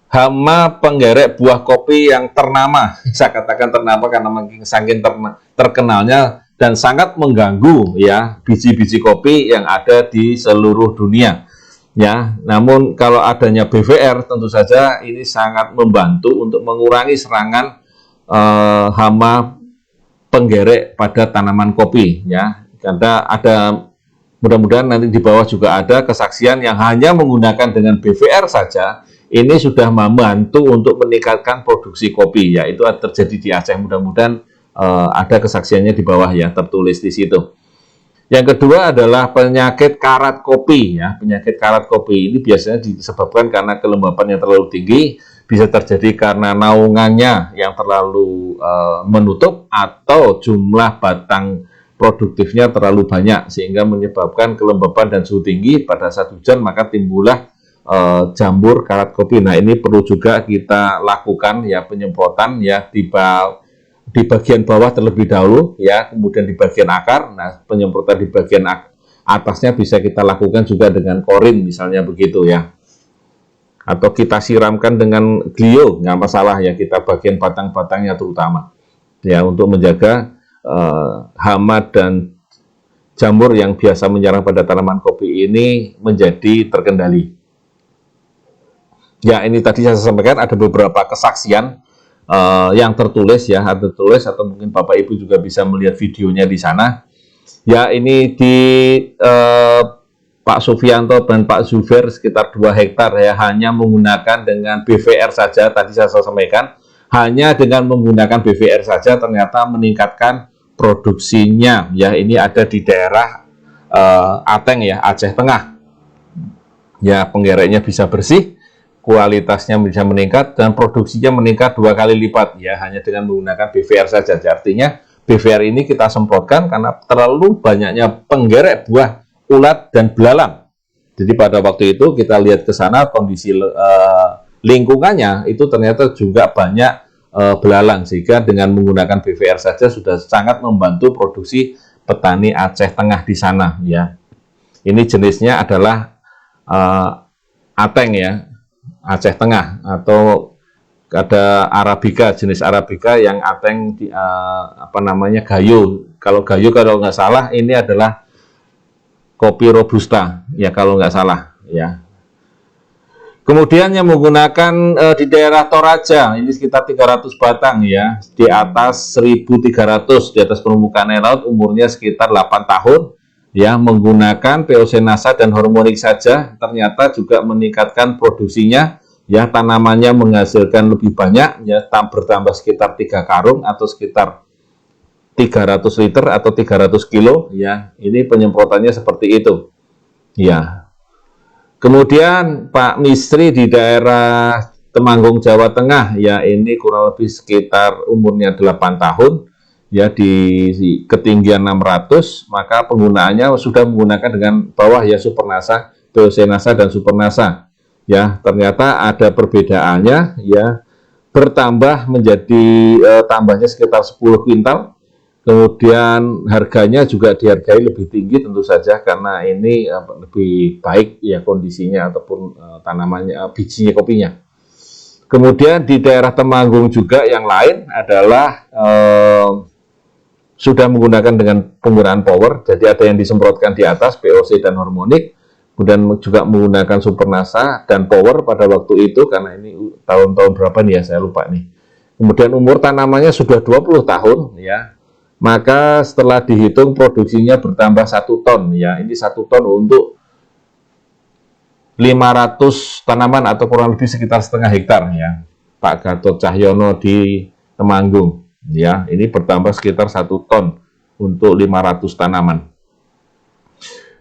hama penggerek buah kopi yang ternama. Saya katakan ternama karena saking terkenalnya dan sangat mengganggu ya biji-biji kopi yang ada di seluruh dunia. Ya, namun kalau adanya BVR tentu saja ini sangat membantu untuk mengurangi serangan hama penggerek pada tanaman kopi ya. Karena ada, mudah-mudahan nanti di bawah juga ada kesaksian yang hanya menggunakan dengan BVR saja ini sudah membantu untuk meningkatkan produksi kopi ya. Itu terjadi di Aceh. Mudah-mudahan ada kesaksiannya di bawah ya, tertulis di situ. Yang kedua adalah penyakit karat kopi ya. Penyakit karat kopi ini biasanya disebabkan karena kelembapan yang terlalu tinggi, bisa terjadi karena naungannya yang terlalu menutup atau jumlah batang produktifnya terlalu banyak sehingga menyebabkan kelembapan dan suhu tinggi. Pada saat hujan maka timbullah jamur karat kopi. Nah, ini perlu juga kita lakukan ya penyemprotan ya di bagian bawah terlebih dahulu ya, kemudian di bagian akar. Nah, penyemprotan di bagian atasnya bisa kita lakukan juga dengan korin misalnya begitu ya. Atau kita siramkan dengan glio, nggak masalah ya, kita bagian batang-batangnya terutama ya, untuk menjaga hama dan jamur yang biasa menyerang pada tanaman kopi ini menjadi terkendali. Ya, ini tadi saya sampaikan ada beberapa kesaksian yang tertulis ya, atau mungkin Bapak Ibu juga bisa melihat videonya di sana. Ya, ini di Pak Sufianto dan Pak Zufer sekitar 2 hektar ya, hanya menggunakan dengan BVR saja. Tadi saya sampaikan, hanya dengan menggunakan BVR saja ternyata meningkatkan produksinya ya. Ini ada di daerah Ateng ya, Aceh Tengah ya. Penggereknya bisa bersih, kualitasnya bisa meningkat, dan produksinya meningkat 2 kali lipat ya, hanya dengan menggunakan BVR saja. Artinya BVR ini kita semprotkan karena terlalu banyaknya penggerek buah, ulat dan belalang. Jadi pada waktu itu kita lihat ke sana, kondisi lingkungannya itu ternyata juga banyak belalang, sehingga dengan menggunakan BVR saja sudah sangat membantu produksi petani Aceh Tengah di sana ya. Ini jenisnya adalah Ateng ya, Aceh Tengah, atau ada Arabica, jenis Arabica yang Ateng Gayo. Kalau Gayo kalau nggak salah ini adalah kopi Robusta ya kalau nggak salah ya. Kemudian yang menggunakan di daerah Toraja ini sekitar 300 batang ya, di atas 1.300 di atas permukaan air laut, umurnya sekitar 8 tahun ya, menggunakan POC Nasa dan hormonik saja ternyata juga meningkatkan produksinya ya, tanamannya menghasilkan lebih banyak ya, bertambah sekitar 3 karung atau sekitar 300 liter atau 300 kilo ya. Ini penyemprotannya seperti itu ya. Kemudian Pak Misri di daerah Temanggung Jawa Tengah ya, ini kurang lebih sekitar umurnya 8 tahun ya di ketinggian 600, maka penggunaannya sudah menggunakan dengan bawah ya Supernasa, Nasa dan Supernasa. Ya, ternyata ada perbedaannya ya, bertambah menjadi tambahnya sekitar 10 kuintal. Kemudian harganya juga dihargai lebih tinggi tentu saja karena ini lebih baik ya kondisinya ataupun tanamannya, bijinya kopinya. Kemudian di daerah Temanggung juga yang lain adalah sudah menggunakan dengan penggunaan power, jadi ada yang disemprotkan di atas POC dan hormonik, kemudian juga menggunakan Supernasa dan power pada waktu itu, karena ini tahun-tahun berapa nih ya, saya lupa nih. Kemudian umur tanamannya sudah 20 tahun ya, maka setelah dihitung produksinya bertambah 1 ton ya, ini 1 ton untuk 500 tanaman atau kurang lebih sekitar setengah hektar ya, Pak Gatot Cahyono di Temanggung ya, ini bertambah sekitar 1 ton untuk 500 tanaman.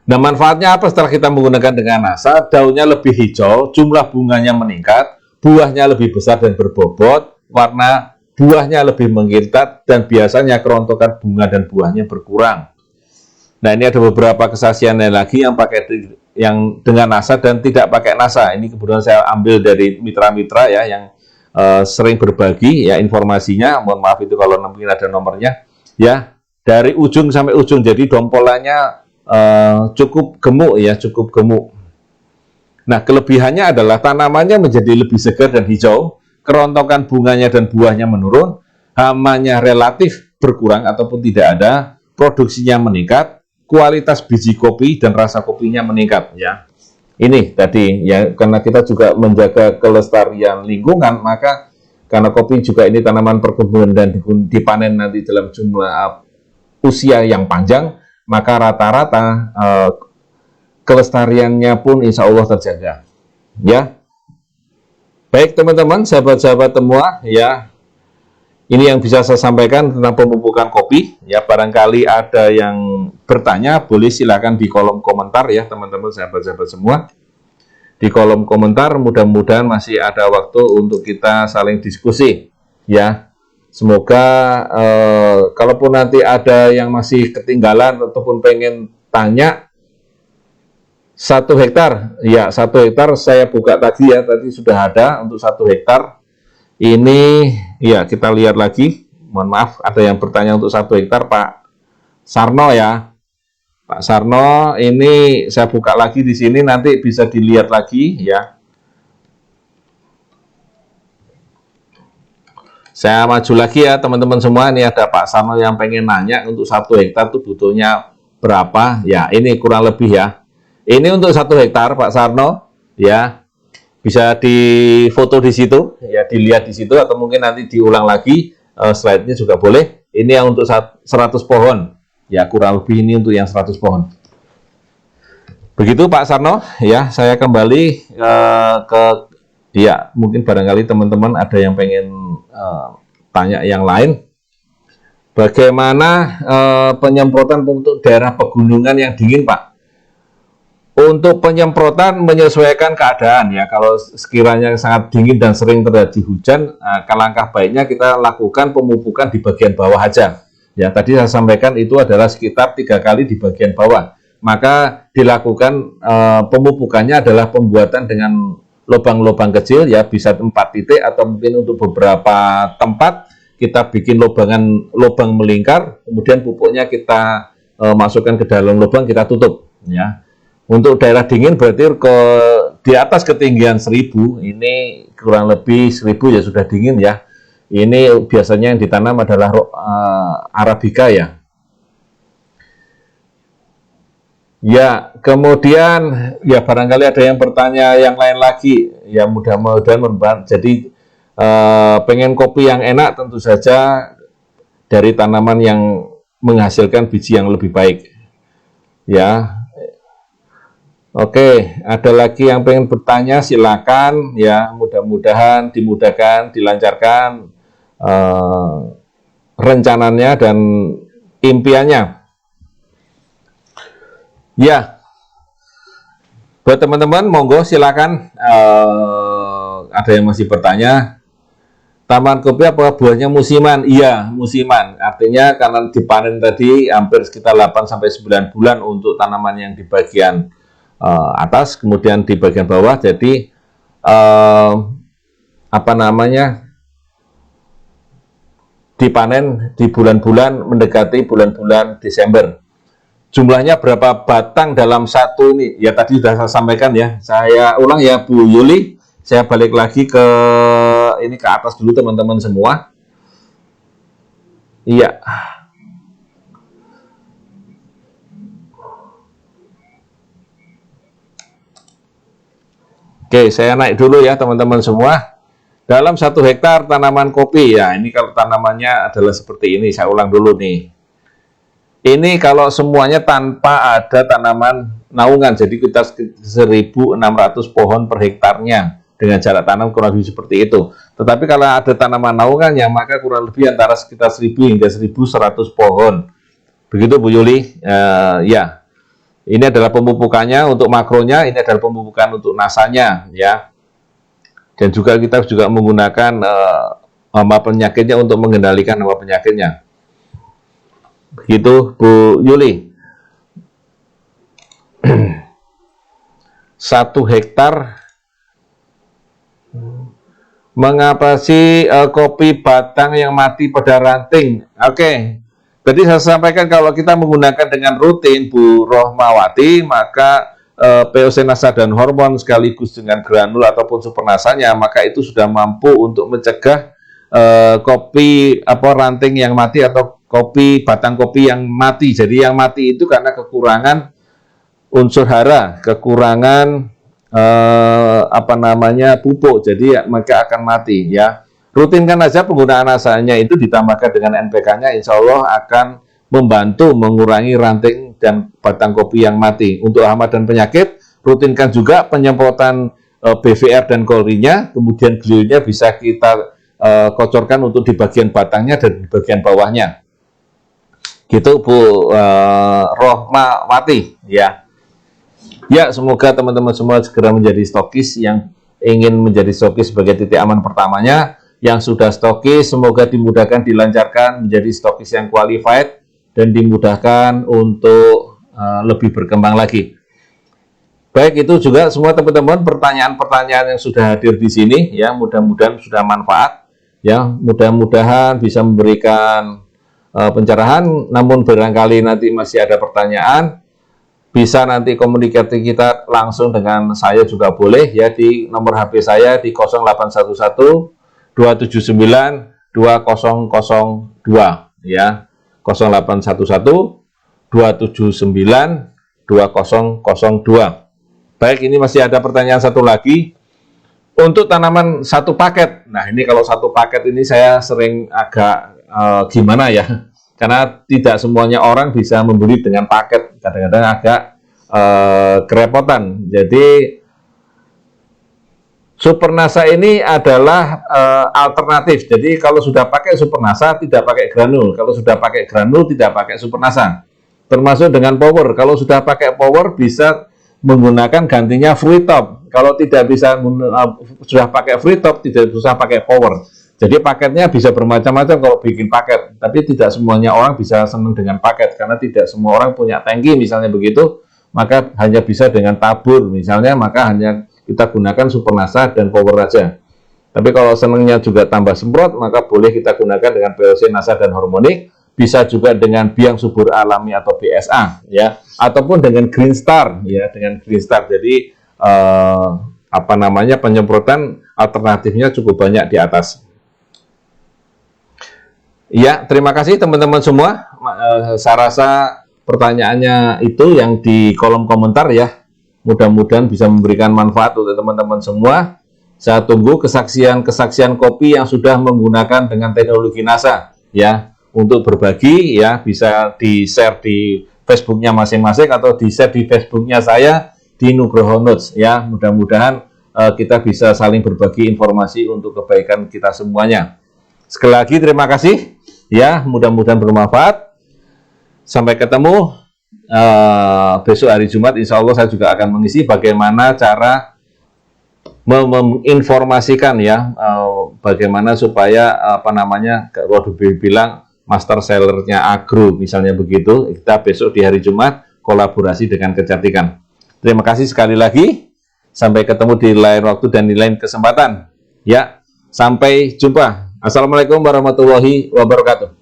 Nah, manfaatnya apa setelah kita menggunakan dengan Nasa? Daunnya lebih hijau, jumlah bunganya meningkat, buahnya lebih besar dan berbobot, warna buahnya lebih mengkilap, dan biasanya kerontokan bunga dan buahnya berkurang. Nah, ini ada beberapa kesaksiannya lagi yang dengan Nasa dan tidak pakai Nasa. Ini kebetulan saya ambil dari mitra-mitra ya yang sering berbagi ya informasinya. Mohon maaf itu kalau mungkin ada nomornya ya, dari ujung sampai ujung, jadi dompolannya cukup gemuk ya, cukup gemuk. Nah, kelebihannya adalah tanamannya menjadi lebih segar dan hijau, kerontokan bunganya dan buahnya menurun, hamanya relatif berkurang ataupun tidak ada, produksinya meningkat, kualitas biji kopi dan rasa kopinya meningkat ya. Ini tadi ya, karena kita juga menjaga kelestarian lingkungan, maka karena kopi juga ini tanaman perkebunan dan dipanen nanti dalam jumlah usia yang panjang, maka rata-rata kelestariannya pun insya Allah terjaga ya. Baik teman-teman, sahabat-sahabat semua ya, ini yang bisa saya sampaikan tentang pemupukan kopi ya. Barangkali ada yang bertanya, boleh silakan di kolom komentar ya teman-teman, sahabat-sahabat semua. Di kolom komentar, mudah-mudahan masih ada waktu untuk kita saling diskusi ya. Semoga kalaupun nanti ada yang masih ketinggalan ataupun pengen tanya, 1 hektar ya, 1 hektar saya buka tadi ya, tadi sudah ada untuk 1 hektar. Ini ya, kita lihat lagi. Mohon maaf, ada yang bertanya untuk 1 hektar Pak Sarno ya. Pak Sarno, ini saya buka lagi di sini, nanti bisa dilihat lagi ya. Saya maju lagi ya teman-teman semua. Ini ada Pak Sarno yang pengen nanya untuk 1 hektar itu butuhnya berapa ya. Ini kurang lebih ya, ini untuk 1 hektar Pak Sarno ya. Bisa difoto di situ ya, dilihat di situ, atau mungkin nanti diulang lagi slide-nya juga boleh. Ini yang untuk 100 pohon ya, kurang lebih ini untuk yang 100 pohon. Begitu Pak Sarno ya. Saya kembali ke ya, mungkin barangkali teman-teman ada yang pengen tanya yang lain. Bagaimana penyemprotan untuk daerah pegunungan yang dingin Pak? Untuk penyemprotan menyesuaikan keadaan ya. Kalau sekiranya sangat dingin dan sering terjadi hujan, langkah baiknya kita lakukan pemupukan di bagian bawah aja. Ya, tadi saya sampaikan itu adalah sekitar 3 kali di bagian bawah. Maka dilakukan pemupukannya adalah pembuatan dengan lubang-lubang kecil ya, bisa 4 titik atau mungkin untuk beberapa tempat kita bikin lubang melingkar, kemudian pupuknya kita masukkan ke dalam lubang, kita tutup ya. Untuk daerah dingin berarti di atas ketinggian 1000, ini kurang lebih 1000 ya sudah dingin ya. Ini biasanya yang ditanam adalah Arabica ya. Ya, kemudian ya barangkali ada yang bertanya yang lain lagi ya, mudah-mudahan bermanfaat. Jadi pengen kopi yang enak, tentu saja dari tanaman yang menghasilkan biji yang lebih baik ya. Oke, ada lagi yang pengen bertanya, silakan ya. Mudah-mudahan dimudahkan, dilancarkan rencananya dan impiannya. Ya, buat teman-teman, monggo silakan. Ada yang masih bertanya. Taman kopi apa buahnya musiman? Iya, musiman. Artinya karena dipanen tadi hampir sekitar 8-9 bulan untuk tanaman yang di bagian atas, kemudian di bagian bawah. Jadi apa namanya? Dipanen di bulan-bulan mendekati bulan-bulan Desember. Jumlahnya berapa batang dalam satu ini? Ya tadi sudah saya sampaikan ya. Saya ulang ya Bu Yuli. Saya balik lagi ke ini ke atas dulu teman-teman semua. Iya. Oke, saya naik dulu ya teman-teman semua. Dalam 1 hektar tanaman kopi ya, ini kalau tanamannya adalah seperti ini. Saya ulang dulu nih. Ini kalau semuanya tanpa ada tanaman naungan, jadi kita 1.600 pohon per hektarnya dengan jarak tanam kurang lebih seperti itu. Tetapi kalau ada tanaman naungannya, maka kurang lebih antara sekitar 1.000 hingga 1.100 pohon. Begitu Bu Yuli? Ya, ini adalah pemupukannya untuk makronya, ini adalah pemupukan untuk nasanya, ya. Dan juga kita juga menggunakan hama penyakitnya untuk mengendalikan hama penyakitnya. Begitu Bu Yuli. 1 hektar. Mengapa sih kopi batang yang mati pada ranting? Oke. Tadi saya sampaikan kalau kita menggunakan dengan rutin Bu Rohmawati, maka POC nasa dan hormon sekaligus dengan granul ataupun supernasanya, maka itu sudah mampu untuk mencegah kopi ranting yang mati atau batang kopi yang mati. Jadi yang mati itu karena kekurangan unsur hara, kekurangan pupuk, jadi maka akan mati ya. Rutinkan aja penggunaan nasanya itu ditambahkan dengan NPK-nya, insya Allah akan membantu mengurangi ranting dan batang kopi yang mati. Untuk hama dan penyakit, rutinkan juga penyemprotan BVR dan kolrinya, kemudian glionya bisa kita kocorkan untuk di bagian batangnya dan di bagian bawahnya. Gitu Bu Rohmawati ya. Ya, semoga teman-teman semua segera menjadi stokis. Yang ingin menjadi stokis sebagai titik aman pertamanya, yang sudah stokis semoga dimudahkan, dilancarkan menjadi stokis yang qualified dan dimudahkan untuk lebih berkembang lagi. Baik, itu juga semua teman-teman pertanyaan-pertanyaan yang sudah hadir di sini ya, mudah-mudahan sudah manfaat ya, mudah-mudahan bisa memberikan pencerahan. Namun barangkali nanti masih ada pertanyaan, bisa nanti komunikasi kita langsung dengan saya juga boleh ya, di nomor HP saya di 0811 279 2002 ya, 0811 279 2002. Baik, ini masih ada pertanyaan satu lagi untuk tanaman 1 paket. Nah, ini kalau 1 paket ini saya sering agak gimana ya, karena tidak semuanya orang bisa membeli dengan paket, kadang-kadang agak kerepotan. Jadi Supernasa ini adalah alternatif. Jadi kalau sudah pakai Supernasa tidak pakai granul, kalau sudah pakai granul tidak pakai Supernasa. Termasuk dengan power, kalau sudah pakai power bisa menggunakan gantinya free top. Kalau tidak bisa sudah pakai free top, tidak usah pakai power. Jadi paketnya bisa bermacam-macam kalau bikin paket, tapi tidak semuanya orang bisa senang dengan paket, karena tidak semua orang punya tangki misalnya begitu, maka hanya bisa dengan tabur misalnya, maka hanya kita gunakan Supernasa dan power saja. Tapi kalau senangnya juga tambah semprot, maka boleh kita gunakan dengan POC Nasa dan Hormonik, bisa juga dengan biang subur alami atau BSA ya, ataupun dengan Green Star ya, dengan Green Star. Jadi penyemprotan alternatifnya cukup banyak di atas. Ya, terima kasih teman-teman semua. Saya rasa pertanyaannya itu yang di kolom komentar ya. Mudah-mudahan bisa memberikan manfaat untuk teman-teman semua. Saya tunggu kesaksian-kesaksian kopi yang sudah menggunakan dengan teknologi NASA ya, untuk berbagi ya, bisa di-share di Facebooknya masing-masing atau di-share di Facebooknya saya di Nugroho Notes ya. Mudah-mudahan kita bisa saling berbagi informasi untuk kebaikan kita semuanya. Sekali lagi terima kasih ya, mudah-mudahan bermanfaat. Sampai ketemu besok hari Jumat, insya Allah saya juga akan mengisi bagaimana cara menginformasikan ya bagaimana supaya waktu bilang master sellernya Agro misalnya begitu, kita besok di hari Jumat kolaborasi dengan Kecantikan. Terima kasih sekali lagi, sampai ketemu di lain waktu dan di lain kesempatan ya, sampai jumpa. Assalamualaikum warahmatullahi wabarakatuh.